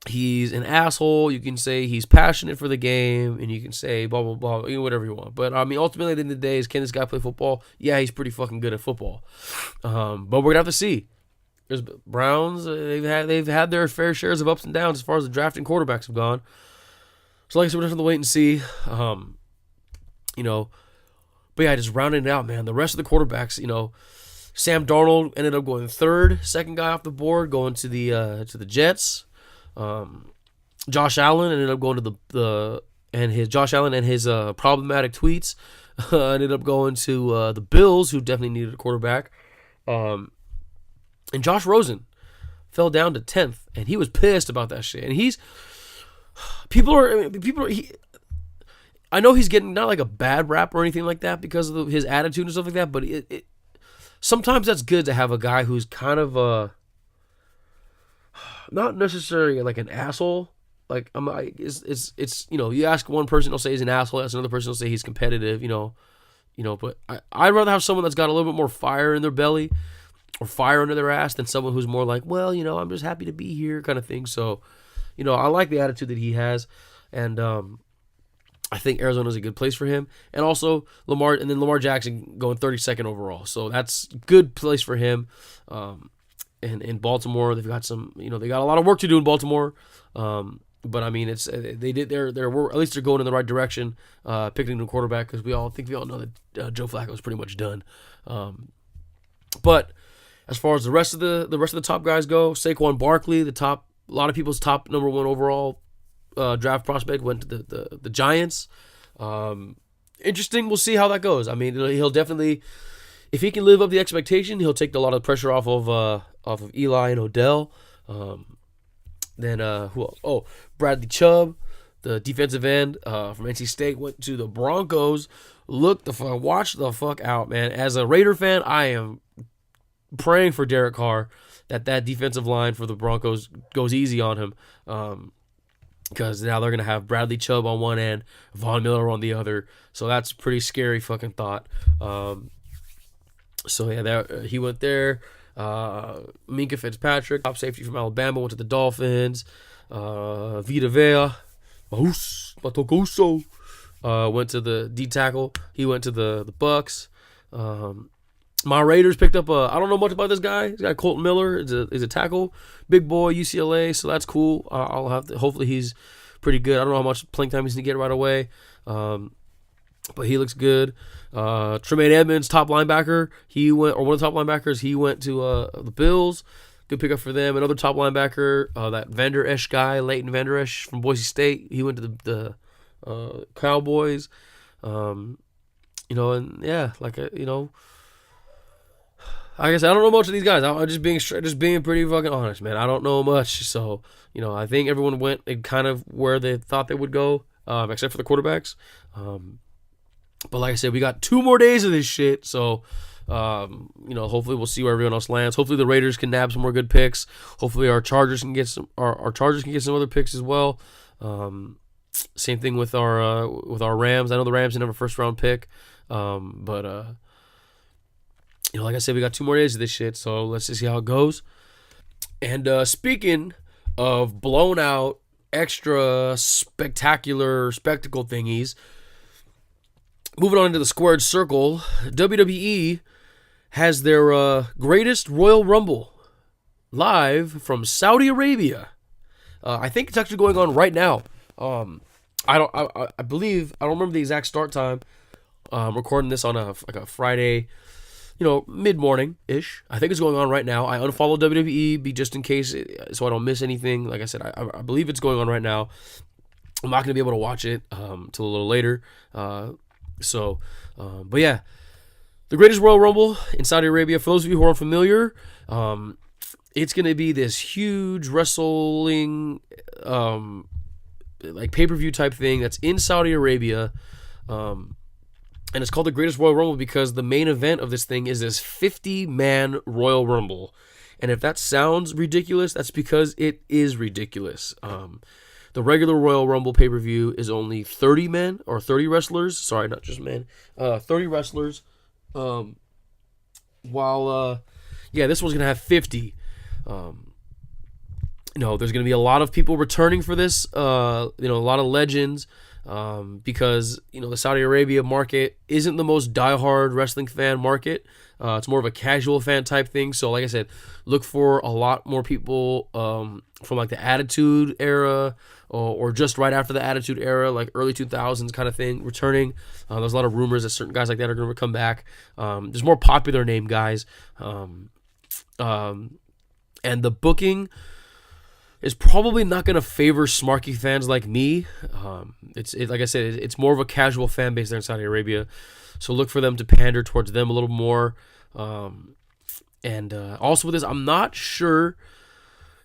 he's an asshole. You can say he's passionate for the game, and you can say blah blah blah, whatever you want. But I mean, ultimately, at the end of the day, is can this guy play football? Yeah, he's pretty fucking good at football. But we're gonna have to see. There's Browns. They've had their fair shares of ups and downs as far as the drafting quarterbacks have gone. So like I said, we're gonna have to wait and see. But yeah, just rounding it out, man. The rest of the quarterbacks, Sam Darnold ended up going third, second guy off the board, going to the Jets. Josh Allen ended up going to Josh Allen and his problematic tweets ended up going to the Bills, who definitely needed a quarterback. And Josh Rosen fell down to 10th, and he was pissed about that shit. And I know he's getting not like a bad rap or anything like that because of his attitude and stuff like that, but sometimes that's good to have a guy who's kind of not necessarily like an asshole. Like it's you ask one person, they'll say he's an asshole. That's another person, will say he's competitive. But I'd rather have someone that's got a little bit more fire in their belly or fire under their ass than someone who's more like, well, I'm just happy to be here kind of thing. So, I like the attitude that he has, and I think Arizona's a good place for him. And also Lamar Jackson going 32nd overall. So that's a good place for him. And in Baltimore, they've got they got a lot of work to do in Baltimore. But I mean, at least they're going in the right direction, picking a new quarterback, because we all know that Joe Flacco is pretty much done. But as far as the rest of the top guys go, Saquon Barkley, a lot of people's top number 1 overall draft prospect, went to the Giants. Interesting. We'll see how that goes. I mean, he'll definitely, if he can live up the expectation, he'll take a lot of pressure off of Eli and Odell. Then who else? Oh, Bradley Chubb, the defensive end from NC State, went to the Broncos. Watch the fuck out, man. As a Raider fan, I am praying for Derek Carr that defensive line for the Broncos goes easy on him. Because now they're going to have Bradley Chubb on one end, Von Miller on the other. So that's a pretty scary fucking thought. He went there. Minka Fitzpatrick, top safety from Alabama, went to the Dolphins. Vita Vea, Matogoso, went to the D tackle. He went to the Bucks. My Raiders picked up I don't know much about this guy. He's got Colton Miller. Is a tackle, big boy, UCLA. So that's cool. I'll have to. Hopefully he's pretty good. I don't know how much playing time he's gonna get right away. But he looks good. Tremaine Edmonds, top linebacker. One of the top linebackers. He went to the Bills. Good pickup for them. Another top linebacker, that Vander Esch guy, Leighton Vander Esch from Boise State. He went to the Cowboys. Like I said, I don't know much of these guys. I'm just being pretty fucking honest, man. I don't know much. So, I think everyone went kind of where they thought they would go, except for the quarterbacks. But like I said, we got 2 more days of this shit. So, hopefully we'll see where everyone else lands. Hopefully the Raiders can nab some more good picks. Hopefully our Chargers can get some other picks as well. Same thing with our Rams. I know the Rams didn't have a first round pick. Like I said, we got 2 more days of this shit, so let's just see how it goes. And speaking of blown out, extra spectacular spectacle thingies, moving on into the squared circle, WWE has their greatest Royal Rumble live from Saudi Arabia. I think it's actually going on right now. I don't remember the exact start time. I'm recording this on a Friday, mid-morning-ish. I think it's going on right now. I unfollowed WWE just in case, so I don't miss anything. Like I said, I believe it's going on right now. I'm not going to be able to watch it till a little later. But yeah, the greatest Royal Rumble in Saudi Arabia. For those of you who aren't familiar, it's going to be this huge wrestling, like pay-per-view type thing that's in Saudi Arabia. And it's called the Greatest Royal Rumble because the main event of this thing is this 50-man Royal Rumble. And if that sounds ridiculous, that's because it is ridiculous. The regular Royal Rumble pay-per-view is only 30 men or 30 wrestlers. Sorry, not just men. 30 wrestlers. While this one's going to have 50. There's going to be a lot of people returning for this. A lot of legends. Because the Saudi Arabia market isn't the most diehard wrestling fan market. It's more of a casual fan type thing. So like I said, look for a lot more people from like the Attitude Era or just right after the Attitude Era, like early 2000s kind of thing, returning. There's a lot of rumors that certain guys like that are going to come back. There's more popular name guys. And the booking is probably not going to favor smarky fans like me. Like I said, it's more of a casual fan base there in Saudi Arabia, so look for them to pander towards them a little more. Also with this, I'm not sure.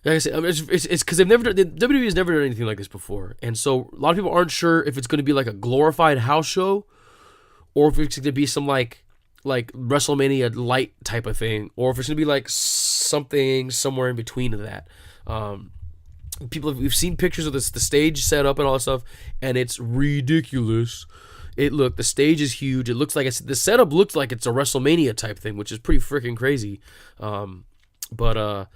Like I said, it's because WWE has never done anything like this before, and so a lot of people aren't sure if it's going to be like a glorified house show, or if it's going to be some like WrestleMania light type of thing, or if it's going to be like something somewhere in between of that. We've seen pictures of the stage set up and all that stuff, and it's ridiculous. The stage is huge. It looks like the setup looks like it's a WrestleMania type thing, which is pretty freaking crazy. But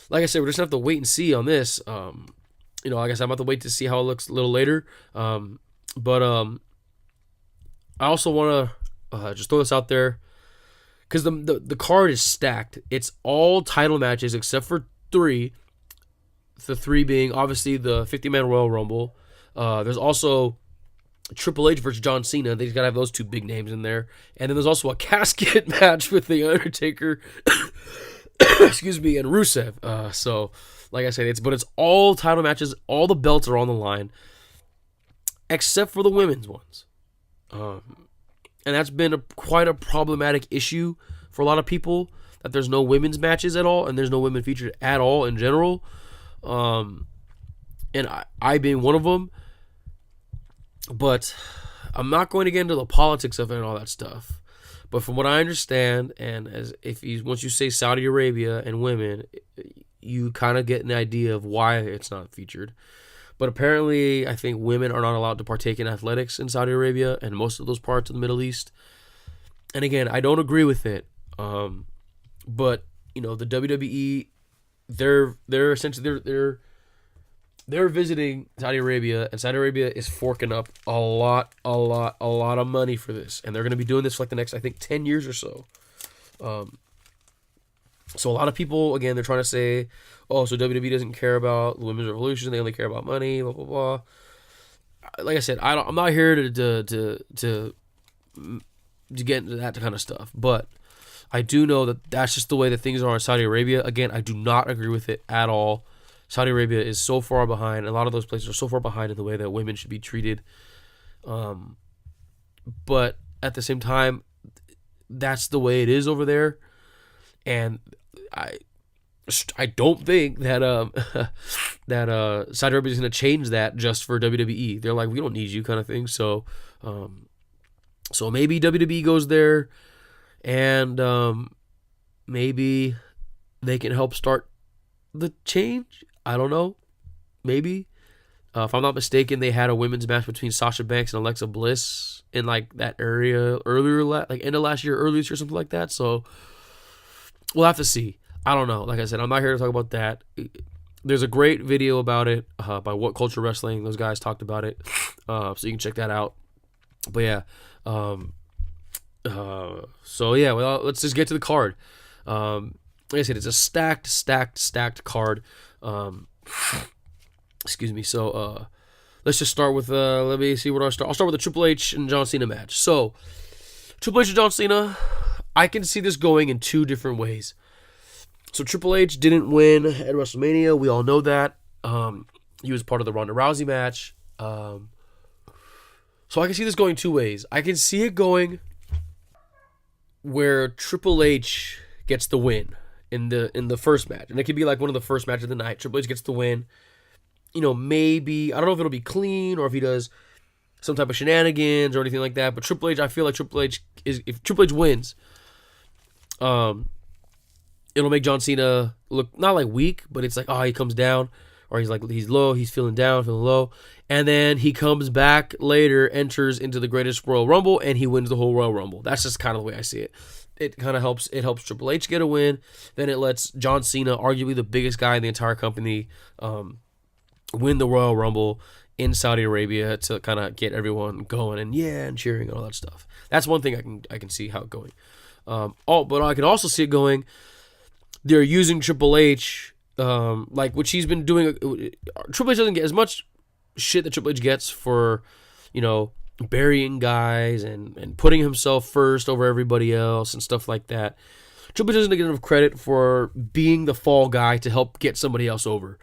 like I said, we're just gonna have to wait and see on this. Like I said, I'm about to wait to see how it looks a little later. But I also want to just throw this out there because the card is stacked. It's all title matches except for 3. The 3 being obviously the 50-man Royal Rumble. There's also Triple H versus John Cena. They just got to have those 2 big names in there. And then there's also a casket match with The Undertaker, excuse me, and Rusev. So, like I said, it's all title matches. All the belts are on the line, except for the women's ones. And that's been quite a problematic issue for a lot of people, that there's no women's matches at all, and there's no women featured at all in general. And I being one of them, but I'm not going to get into the politics of it and all that stuff. But from what I understand, and once you say Saudi Arabia and women, you kind of get an idea of why it's not featured. But apparently, I think women are not allowed to partake in athletics in Saudi Arabia and most of those parts of the Middle East. And again, I don't agree with it. But the WWE, they're essentially they're visiting Saudi Arabia, and Saudi Arabia is forking up a lot of money for this, and they're going to be doing this for like the next, I think, 10 years or so. So a lot of people, again, they're trying to say, oh, so WWE doesn't care about the women's revolution, they only care about money, blah blah blah. Like I said, I'm not here to get into that kind of stuff, but I do know that that's just the way that things are in Saudi Arabia. Again, I do not agree with it at all. Saudi Arabia is so far behind. A lot of those places are so far behind in the way that women should be treated. But at the same time, that's the way it is over there. And I don't think that Saudi Arabia is going to change that just for WWE. They're like, we don't need you kind of thing. So maybe WWE goes there, and maybe they can help start the change. I don't know. Maybe. If I'm not mistaken, they had a women's match between Sasha Banks and Alexa Bliss in like that area earlier, like end of last year, early this year, something like that. So we'll have to see. I don't know. Like I said, I'm not here to talk about that. There's a great video about it by What Culture Wrestling. Those guys talked about it, so you can check that out. But yeah, well, let's just get to the card. Like I said, it's a stacked card. Excuse me. So let's just start with let me see where I'll start. I'll start with the Triple H and John Cena match. So Triple H and John Cena, I can see this going in 2 different ways. So Triple H didn't win at WrestleMania. We all know that. He was part of the Ronda Rousey match. So I can see this going 2 ways. I can see it going where Triple H gets the win in the first match, and it could be like one of the first matches of the night. Triple H gets the win. Maybe, I don't know if it'll be clean or if he does some type of shenanigans or anything like that. But Triple H, I feel like Triple H is, if Triple H wins, it'll make John Cena look not like weak, but it's like, oh, he comes down, or he's low, he's feeling down, feeling low, and then he comes back later, enters into the greatest Royal Rumble, and he wins the whole Royal Rumble. That's just kind of the way I see it. It kind of helps. It helps Triple H get a win. Then it lets John Cena, arguably the biggest guy in the entire company, win the Royal Rumble in Saudi Arabia to kind of get everyone going and cheering and all that stuff. That's one thing I can see how it going. But I can also see it going. They're using Triple H, like what he's been doing. Triple H doesn't get as much shit that Triple H gets for, burying guys and putting himself first over everybody else and stuff like that. Triple H doesn't get enough credit for being the fall guy to help get somebody else over.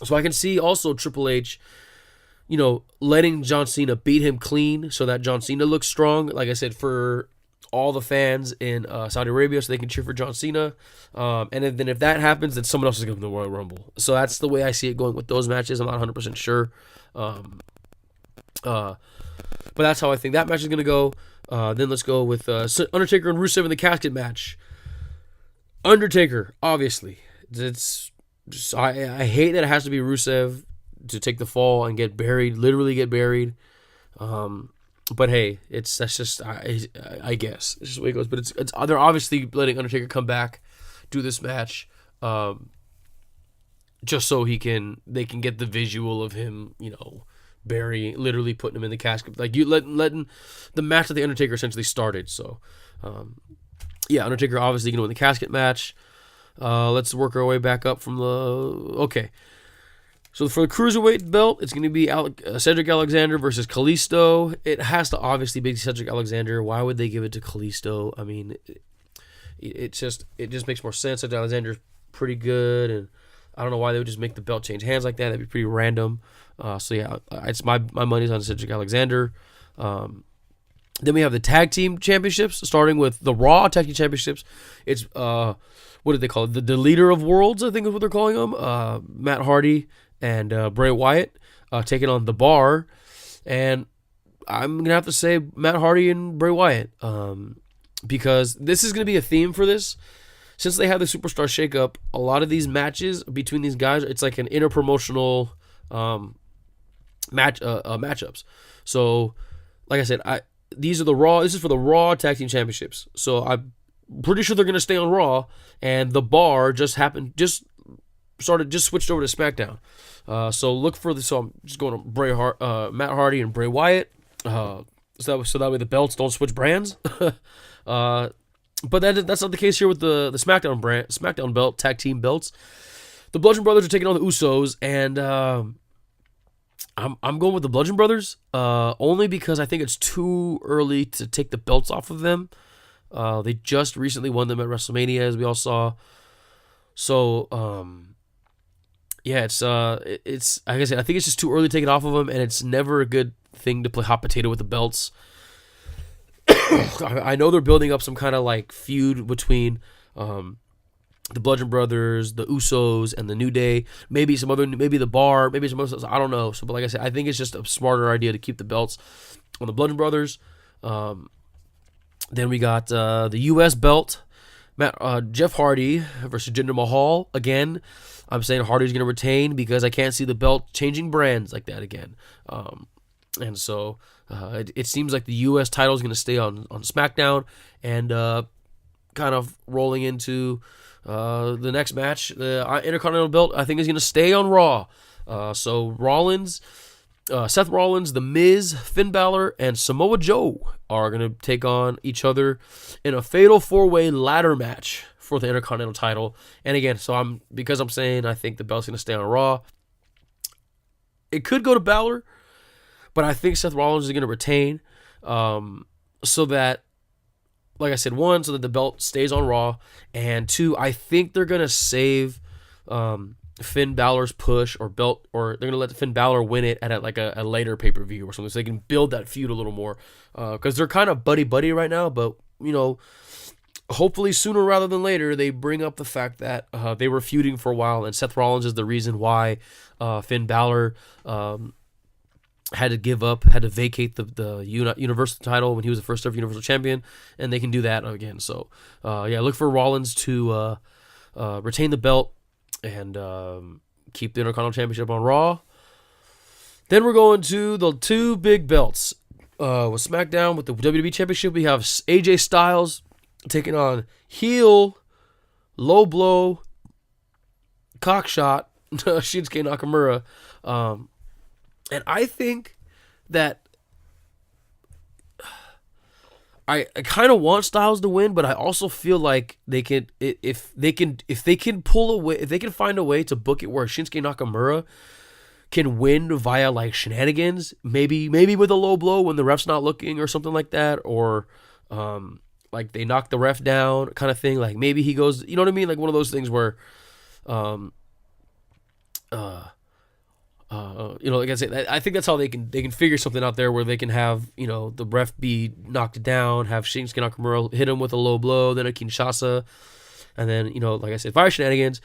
So I can see also Triple H, letting John Cena beat him clean so that John Cena looks strong. Like I said, for all the fans in Saudi Arabia so they can cheer for John Cena. And then if that happens, then someone else is going to win the Royal Rumble. So that's the way I see it going with those matches. I'm not 100% sure. But that's how I think that match is going to go. Then let's go with Undertaker and Rusev in the casket match. Undertaker, obviously. I hate that it has to be Rusev to take the fall and get buried, literally get buried. But hey, I guess it's just the way it goes. But it's they're obviously letting Undertaker come back, do this match, just so they can get the visual of him, burying, literally putting him in the casket, like you letting the match that the Undertaker essentially started. So, Undertaker obviously gonna win the casket match. Let's work our way back up from the okay. So for the Cruiserweight belt, it's going to be Cedric Alexander versus Kalisto. It has to obviously be Cedric Alexander. Why would they give it to Kalisto? I mean, it just makes more sense. Cedric Alexander's pretty good, and I don't know why they would just make the belt change hands like that. That'd be pretty random. It's my money's on Cedric Alexander. Then we have the tag team championships, starting with the Raw tag team championships. It's what did they call it? The leader of worlds, I think is what they're calling them. Matt Hardy and Bray Wyatt taking on The Bar. And I'm going to have to say Matt Hardy and Bray Wyatt because this is going to be a theme for this. Since they have the Superstar Shakeup, a lot of these matches between these guys, it's like an interpromotional matchups. So, like I said, this is for the Raw Tag Team Championships. So I'm pretty sure they're going to stay on Raw, and The Bar just switched over to SmackDown. So look for this. So I'm just going to Matt Hardy and Bray Wyatt. So that way the belts don't switch brands. But that's not the case here with the SmackDown belt, tag team belts. The Bludgeon Brothers are taking on the Usos, and I'm going with the Bludgeon Brothers only because I think it's too early to take the belts off of them. They just recently won them at WrestleMania, as we all saw. So it's like I said, I think it's just too early to take it off of them, and it's never a good thing to play hot potato with the belts. I know they're building up some kind of like feud between the Bludgeon Brothers, the Usos, and the New Day. Maybe the Bar, maybe some other stuff. I don't know. So, but like I said, I think it's just a smarter idea to keep the belts on the Bludgeon Brothers. Then we got the U.S. belt, Jeff Hardy versus Jinder Mahal. Again, I'm saying Hardy's going to retain because I can't see the belt changing brands like that again. And so it seems like the U.S. title is going to stay on SmackDown, and kind of rolling into the next match, the Intercontinental belt, I think is going to stay on Raw. So Seth Rollins, The Miz, Finn Balor, and Samoa Joe are going to take on each other in a fatal 4-way ladder match for the Intercontinental title. And again, because I'm saying I think the belt's going to stay on Raw. It could go to Balor, but I think Seth Rollins is going to retain, so that, like I said, one, so that the belt stays on Raw, and two, I think they're going to save Finn Balor's push or belt, or they're going to let Finn Balor win it at a later pay-per-view or something, so they can build that feud a little more, because they're kind of buddy-buddy right now, but, hopefully sooner rather than later, they bring up the fact that they were feuding for a while, and Seth Rollins is the reason why Finn Balor had to give up, had to vacate the Universal title when he was the first ever Universal Champion, and they can do that again. So, yeah, look for Rollins to retain the belt and keep the Intercontinental Championship on Raw. Then we're going to the two big belts. With SmackDown, with the WWE Championship, we have AJ Styles taking on heel, low blow, cockshot, Shinsuke Nakamura. And I think that I kind of want Styles to win, but I also feel like they can if they can pull away, if they can find a way to book it where Shinsuke Nakamura can win via like shenanigans, maybe with a low blow when the ref's not looking or something like that, or like they knock the ref down kind of thing. Like maybe he goes, you know what I mean? Like one of those things where like I said, I think that's how they can figure something out there where they can have, the ref be knocked down, have Shinsuke Nakamura hit him with a low blow, then a Kinshasa, and then, like I said, fire shenanigans.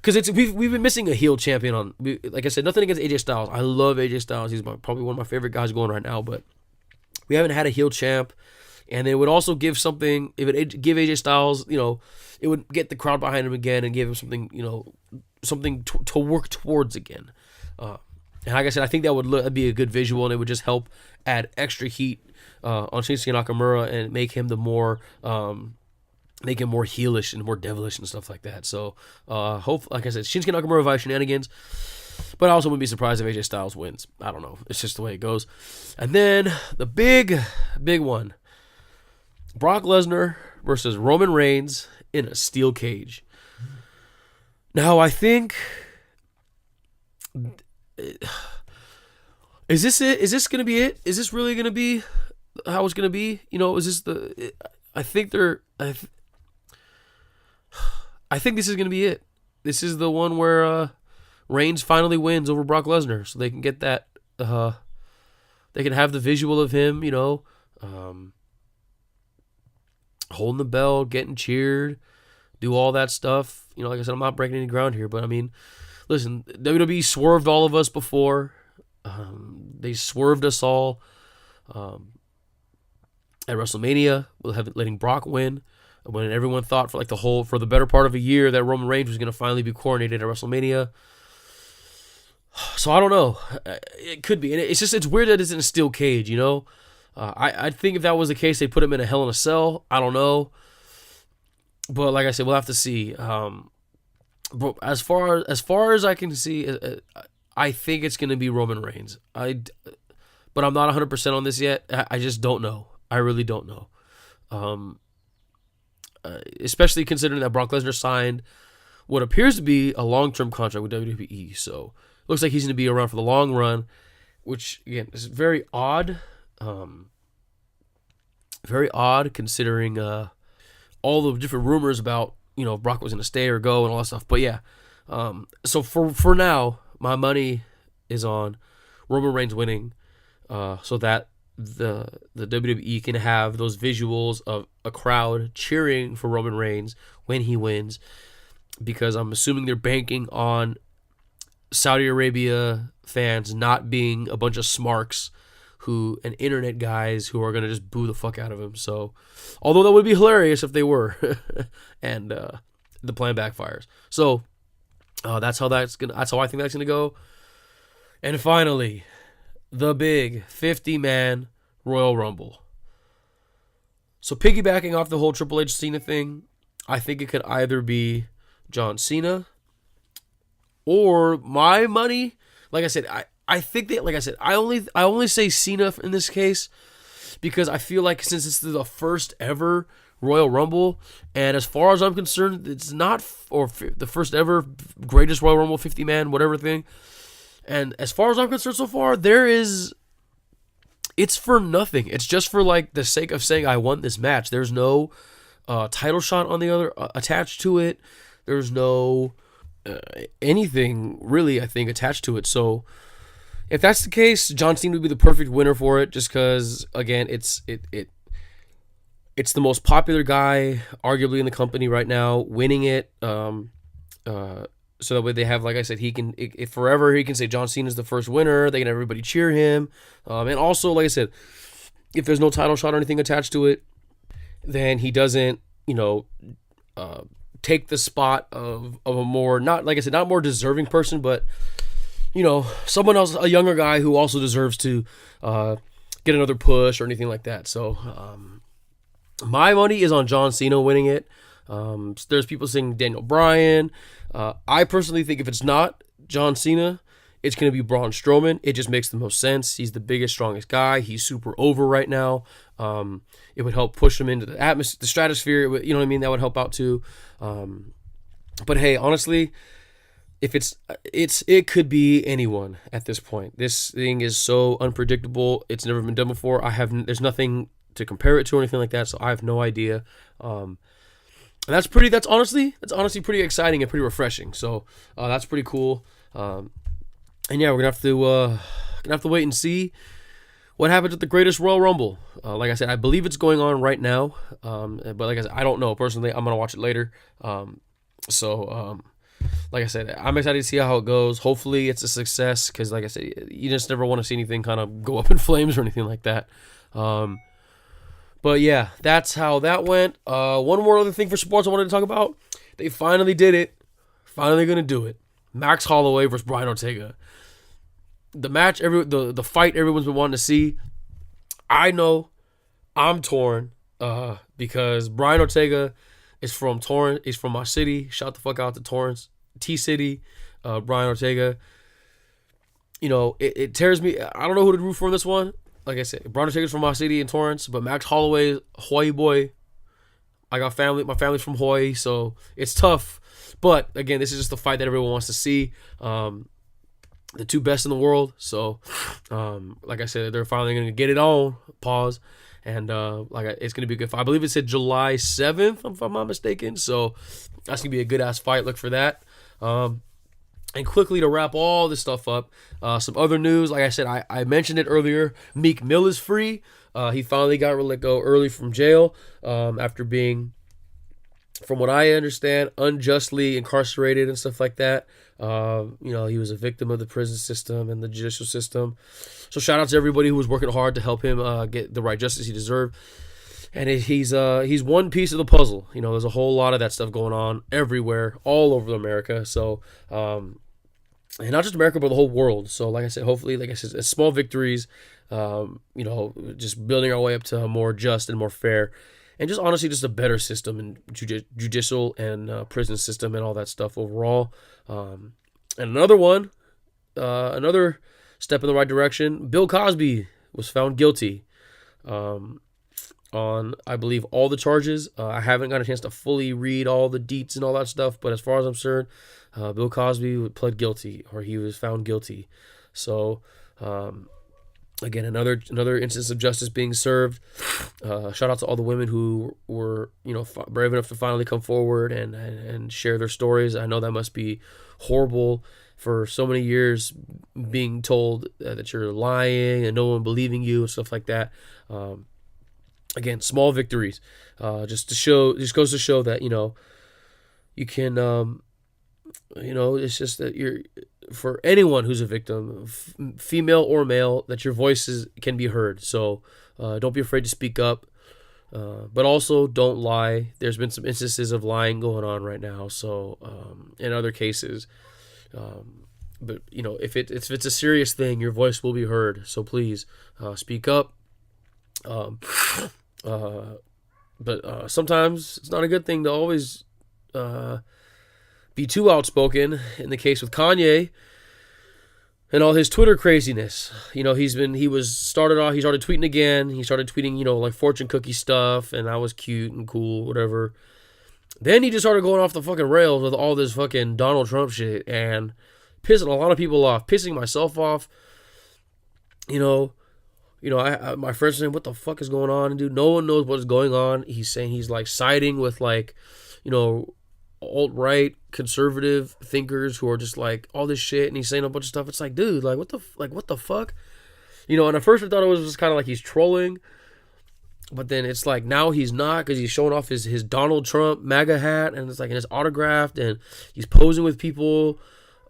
Because we've been missing a heel champion like I said, nothing against AJ Styles. I love AJ Styles. He's probably one of my favorite guys going right now, but we haven't had a heel champ. And it would also give something, if it give AJ Styles, it would get the crowd behind him again and give him something, something to work towards again. And like I said, I think that'd be a good visual, and it would just help add extra heat on Shinsuke Nakamura and make him more heelish and more devilish and stuff like that. So, like I said, Shinsuke Nakamura via shenanigans, but I also wouldn't be surprised if AJ Styles wins. I don't know. It's just the way it goes. And then the big one, Brock Lesnar versus Roman Reigns in a steel cage. Now, I think... Is this it? Is this going to be it? Is this really going to be how it's going to be? Is this the... I think this is going to be it. This is the one where Reigns finally wins over Brock Lesnar, so they can get that... they can have the visual of him, holding the belt, getting cheered, do all that stuff. Like I said, I'm not breaking any ground here, but I mean, listen, WWE swerved all of us before. They swerved us all at WrestleMania, letting Brock win, when everyone thought for the better part of a year that Roman Reigns was going to finally be coronated at WrestleMania. So I don't know. It could be. And it's weird that it's in a steel cage, I think if that was the case, they'd put him in a Hell in a Cell. I don't know. But like I said, we'll have to see. But as far as I can see, I think it's going to be Roman Reigns. But I'm not 100% on this yet. I just don't know. I really don't know. Especially considering that Brock Lesnar signed what appears to be a long-term contract with WWE. So it looks like he's going to be around for the long run, which, again, is very odd. Very odd considering all the different rumors about, if Brock was going to stay or go and all that stuff. But yeah, so for now, my money is on Roman Reigns winning, so that the WWE can have those visuals of a crowd cheering for Roman Reigns when he wins, because I'm assuming they're banking on Saudi Arabia fans not being a bunch of smarks and internet guys who are going to just boo the fuck out of him. So, although that would be hilarious if they were, and the plan backfires. So, that's how I think that's going to go. And finally, the big 50-man Royal Rumble. So, piggybacking off the whole Triple H Cena thing, I think it could either be John Cena, or my money, like I said, I think that, like I said, I only say Cena in this case because I feel like since it's the first ever Royal Rumble, and as far as I'm concerned, it's not the first ever greatest Royal Rumble 50-man whatever thing. And as far as I'm concerned so far, it's for nothing. It's just for like the sake of saying I won this match. There's no title shot on the other attached to it. There's no anything really, I think, attached to it. So if that's the case, John Cena would be the perfect winner for it, just because, again, it's the most popular guy, arguably, in the company right now, winning it. So that way they have, like I said, he can if forever he can say John Cena's the first winner. They can everybody cheer him, and also like I said, if there's no title shot or anything attached to it, then he doesn't, take the spot of a more, not like I said, not more deserving person, but someone else, a younger guy who also deserves to get another push or anything like that. So my money is on John Cena winning it. There's people saying Daniel Bryan. I personally think if it's not John Cena, it's going to be Braun Strowman. It just makes the most sense. He's the biggest, strongest guy. He's super over right now. It would help push him into the atmosphere, the stratosphere. You know what I mean? That would help out too. But hey, honestly, if it could be anyone at this point. This thing is so unpredictable. It's never been done before. There's nothing to compare it to or anything like that. So I have no idea. And that's honestly pretty exciting and pretty refreshing. So that's pretty cool. And yeah, we're gonna have to wait and see what happens at the Greatest Royal Rumble. Like I said, I believe it's going on right now. But like I said, I don't know personally. I'm gonna watch it later. Like I said, I'm excited to see how it goes. Hopefully, it's a success because, like I said, you just never want to see anything kind of go up in flames or anything like that. But yeah, that's how that went. One more other thing for sports I wanted to talk about. They finally did it. Finally gonna do it. Max Holloway versus Brian Ortega. The match, the fight everyone's been wanting to see. I know I'm torn because Brian Ortega is from Torrance. He's from my city. Shout the fuck out to Torrance, T-City. Brian Ortega. It tears me. I don't know who to root for in this one. Like I said, Brian Ortega's from my city in Torrance, but Max Holloway, Hawaii boy. I got family. My family's from Hawaii, so it's tough. But again, this is just the fight that everyone wants to see. The two best in the world. So, like I said, they're finally going to get it on. Pause. And it's going to be a good fight. I believe it said July 7th, if I'm not mistaken. So that's going to be a good-ass fight. Look for that. And quickly to wrap all this stuff up, some other news. Like I said, I mentioned it earlier. Meek Mill is free. He finally got let go early from jail after being, from what I understand, unjustly incarcerated and stuff like that. He was a victim of the prison system and the judicial system. So shout out to everybody who was working hard to help him get the right justice he deserved. And he's one piece of the puzzle. There's a whole lot of that stuff going on everywhere, all over America. So, and not just America, but the whole world. So, like I said, hopefully, like I said, it's small victories. Just building our way up to a more just and more fair, and just honestly, just a better system and judicial and prison system and all that stuff overall. And another step in the right direction. Bill Cosby was found guilty on, I believe, all the charges. I haven't got a chance to fully read all the deets and all that stuff, but as far as I'm concerned, Bill Cosby pled guilty, or he was found guilty. So, again, another instance of justice being served. Shout out to all the women who were, brave enough to finally come forward and share their stories. I know that must be horrible for so many years being told that you're lying and no one believing you and stuff like that. Again, small victories, just goes to show that, you can, it's just that you're, for anyone who's a victim, female or male, that your voices can be heard. So don't be afraid to speak up, but also don't lie. There's been some instances of lying going on right now. So in other cases, but if it's a serious thing, your voice will be heard. So please speak up. But sometimes it's not a good thing to always be too outspoken. In the case with Kanye and all his Twitter craziness, he started tweeting again. He started tweeting, like fortune cookie stuff, and that was cute and cool, whatever. Then he just started going off the fucking rails with all this fucking Donald Trump shit and pissing a lot of people off, pissing myself off. My friend's saying, what the fuck is going on? And dude, no one knows what is going on. He's saying he's like siding with alt-right conservative thinkers who are just like all this shit, and he's saying a bunch of stuff. It's like, dude, what the fuck? And at first I thought it was just kind of like he's trolling. But then it's like now he's not, because he's showing off his Donald Trump MAGA hat, and it's like, and it's autographed, and he's posing with people,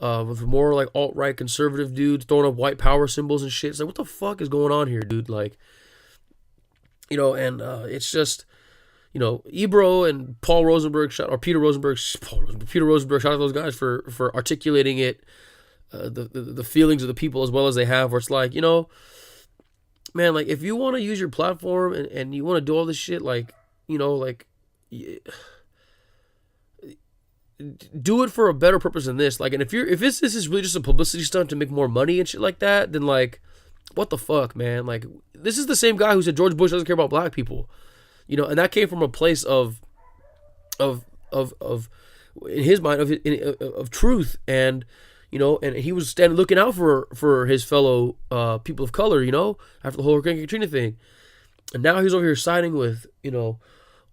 with more like alt-right conservative dudes throwing up white power symbols and shit. It's like, what the fuck is going on here, dude? Like, you know, and it's just, you know, Ebro and Peter Rosenberg, shout out those guys for articulating it, the feelings of the people as well as they have, where it's like, you know, man, like, if you want to use your platform and you want to do all this shit, like, you know, like, do it for a better purpose than this. Like, and if this is really just a publicity stunt to make more money and shit like that, then, like, what the fuck, man? Like, this is the same guy who said George Bush doesn't care about black people, you know, and that came from a place of in his mind, of truth, and, you know, and he was standing looking out for his fellow people of color, you know, after the whole Hurricane Katrina thing. And now he's over here siding with, you know,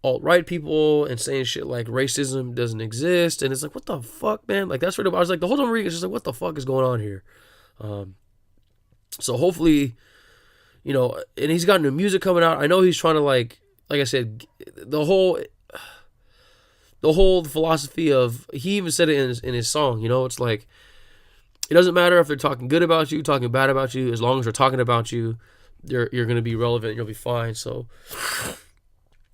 alt-right people and saying shit like racism doesn't exist. And it's like, what the fuck, man? Like, that's right. I was like, the whole time reading, it's just like, what the fuck is going on here? So hopefully, you know, and he's got new music coming out. I know he's trying to, like I said, the whole philosophy of, he even said it in his song, you know, it's like, it doesn't matter if they're talking good about you, talking bad about you, as long as they're talking about you, you're going to be relevant, you'll be fine. So,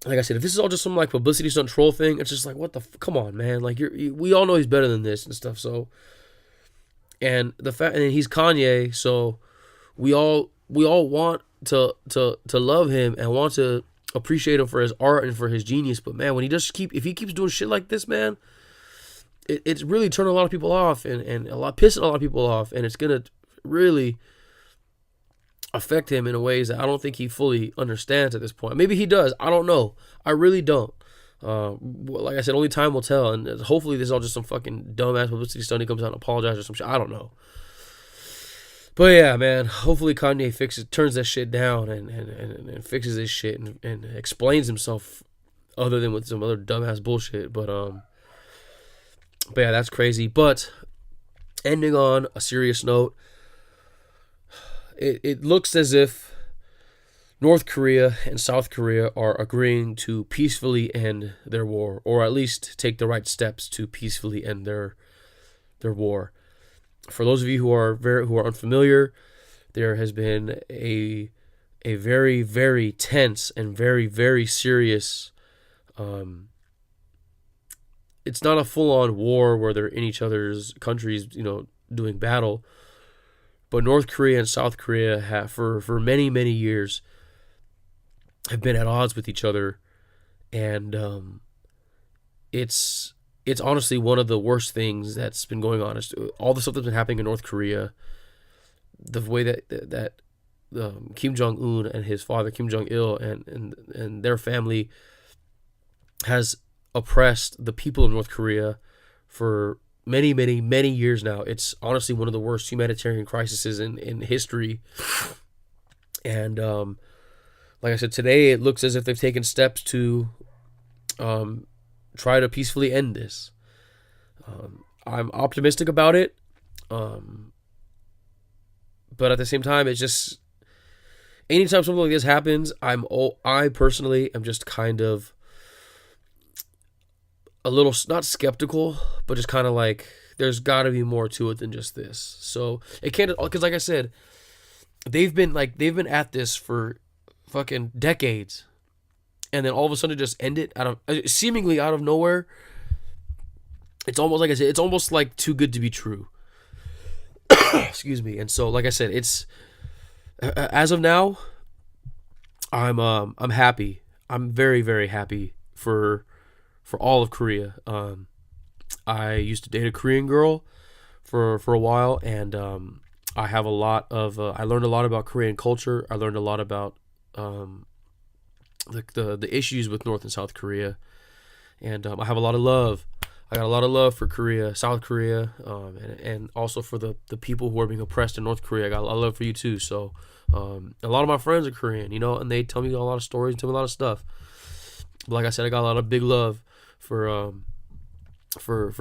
like I said, if this is all just some like publicity stunt troll thing, it's just like, what the come on, man. Like, we all know he's better than this and stuff. So, and and he's Kanye, so we all want to love him and want to appreciate him for his art and for his genius. But man, when if he keeps doing shit like this, man, it's really turning a lot of people off and pissing a lot of people off, and it's gonna really affect him in ways that I don't think he fully understands at this point. Maybe he does. I don't know. I really don't. Like I said, only time will tell, and hopefully this is all just some fucking dumbass publicity stunt. He comes out and apologizes or some shit. I don't know. But yeah, man, hopefully Kanye turns that shit down and fixes this shit and explains himself other than with some other dumbass bullshit. But yeah, that's crazy. But ending on a serious note, it looks as if North Korea and South Korea are agreeing to peacefully end their war, or at least take the right steps to peacefully end their war. For those of you who are unfamiliar, there has been a very, very tense and very, very serious. It's not a full-on war where they're in each other's countries, you know, doing battle. But North Korea and South Korea have, for many, many years, have been at odds with each other, and it's honestly one of the worst things that's been going on. It's all the stuff that's been happening in North Korea, the way that Kim Jong-un and his father Kim Jong-il and their family has oppressed the people of North Korea for many, many, many years now. It's honestly one of the worst humanitarian crises in history. And like I said, today it looks as if they've taken steps to try to peacefully end this. I'm optimistic about it, but at the same time, it's just, anytime something like this happens, I personally am just kind of a little, not skeptical, but just kind of like, there's got to be more to it than just this. So it can't, because like I said, they've been at this for fucking decades, and then all of a sudden just end it seemingly out of nowhere. It's almost, like I said, it's almost like too good to be true. Excuse me. And so, like I said, it's, as of now, I'm happy. I'm very, very happy for all of Korea. I used to date a Korean girl for a while, and I have a lot of I learned a lot about Korean culture. I learned a lot about the issues with North and South Korea, and I have a lot of love. I got a lot of love for Korea, South Korea, and also for the people who are being oppressed in North Korea. I got a lot of love for you too. So a lot of my friends are Korean, you know, and they tell me a lot of stories, tell me a lot of stuff. But like I said, I got a lot of big love for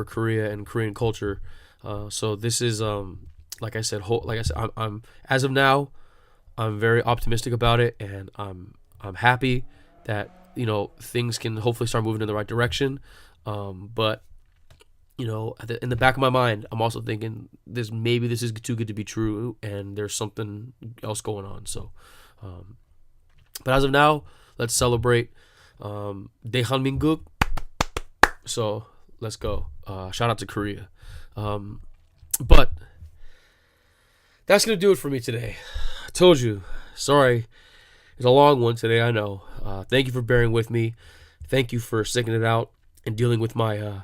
Korea and Korean culture. So this is like I said, I'm as of now, I'm very optimistic about it, and I'm happy. that, you know, things can hopefully start moving in the right direction. But you know, in the back of my mind, I'm also thinking maybe this is too good to be true, and there's something else going on. So, but as of now, let's celebrate Daehanmingguk. So let's go. Shout out to Korea. But that's gonna do it for me today. I told you. Sorry, it's a long one today. I know. Thank you for bearing with me. Thank you for sticking it out and dealing with my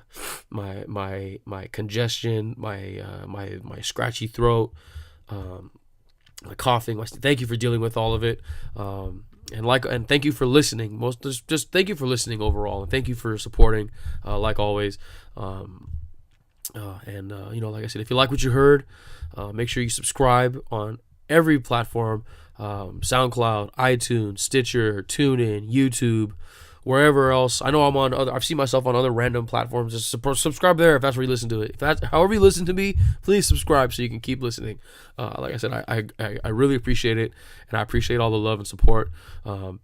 my congestion, my scratchy throat, my coughing. Thank you for dealing with all of it, and thank you for listening. Just thank you for listening overall, and thank you for supporting, like always. You know, like I said, if you like what you heard, make sure you subscribe on every platform: SoundCloud, iTunes, Stitcher, TuneIn, YouTube. Wherever else. I know I've seen myself on other random platforms. Just subscribe there if that's where you listen to it. If that's however you listen to me, please subscribe so you can keep listening. Like I said, I really appreciate it, and I appreciate all the love and support. And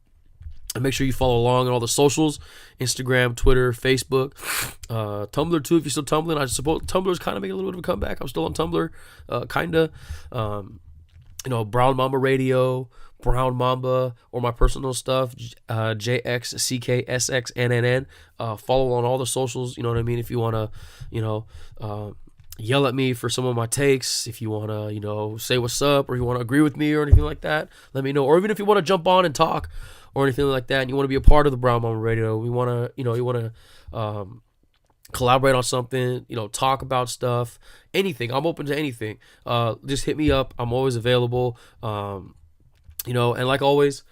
make sure you follow along on all the socials: Instagram, Twitter, Facebook, Tumblr too. If you're still tumbling, I suppose Tumblr's kind of making a little bit of a comeback. I'm still on Tumblr, kinda. You know, Brown Mamba Radio, Brown Mamba, or my personal stuff, JXCKSXNNN. Follow on all the socials. You know what I mean? If you want to, you know, yell at me for some of my takes, if you want to, you know, say what's up, or you want to agree with me or anything like that, let me know. Or even if you want to jump on and talk or anything like that, and you want to be a part of the Brown Mamba Radio, we want to, you know, you want to collaborate on something, you know, talk about stuff, anything. I'm open to anything. Just hit me up. I'm always available. You know, and like always,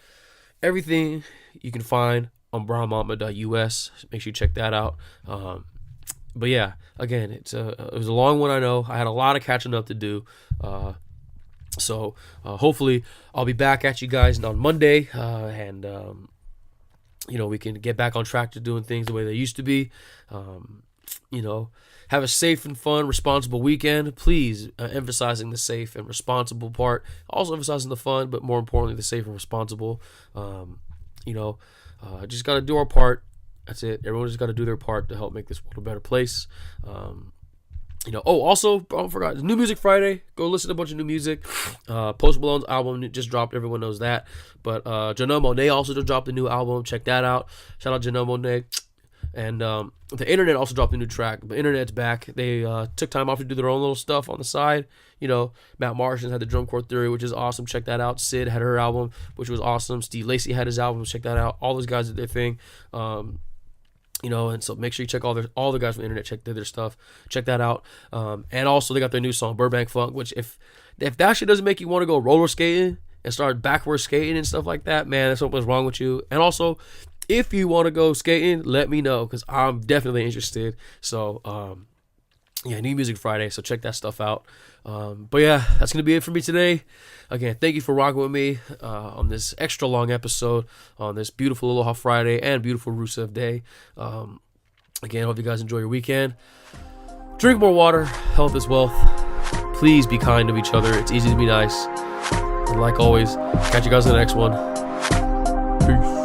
everything you can find on brownmamba.us. Make sure you check that out. But yeah, again, it was a long one, I know. I had a lot of catching up to do. So hopefully I'll be back at you guys on Monday, and you know, we can get back on track to doing things the way they used to be. You know, have a safe and fun, responsible weekend. Please, emphasizing the safe and responsible part. Also emphasizing the fun, but more importantly, the safe and responsible. You know, just got to do our part. That's it. Everyone just got to do their part to help make this world a better place. You know, also, I forgot, it's New Music Friday. Go listen to a bunch of new music. Post Malone's album just dropped. Everyone knows that. But Janelle Monáe also just dropped a new album. Check that out. Shout out Janelle Monáe. And the Internet also dropped a new track. The Internet's back. They took time off to do their own little stuff on the side. You know, Matt Martians had the Drum Corps Theory, which is awesome. Check that out. Sid had her album, which was awesome. Steve Lacy had his album. Check that out. All those guys did their thing. You know, and so make sure you check all the guys from the Internet, check their stuff. Check that out. And also they got their new song, Burbank Funk, which if that shit doesn't make you want to go roller skating and start backward skating and stuff like that, man, there's something's wrong with you. And also, if you want to go skating, let me know, because I'm definitely interested. So, yeah, New Music Friday, so check that stuff out. But yeah, that's going to be it for me today. Again, thank you for rocking with me on this extra long episode, on this beautiful Aloha Friday and beautiful Rusev Day. Again, hope you guys enjoy your weekend. Drink more water. Health is wealth. Please be kind to each other. It's easy to be nice. And like always, catch you guys in the next one. Peace.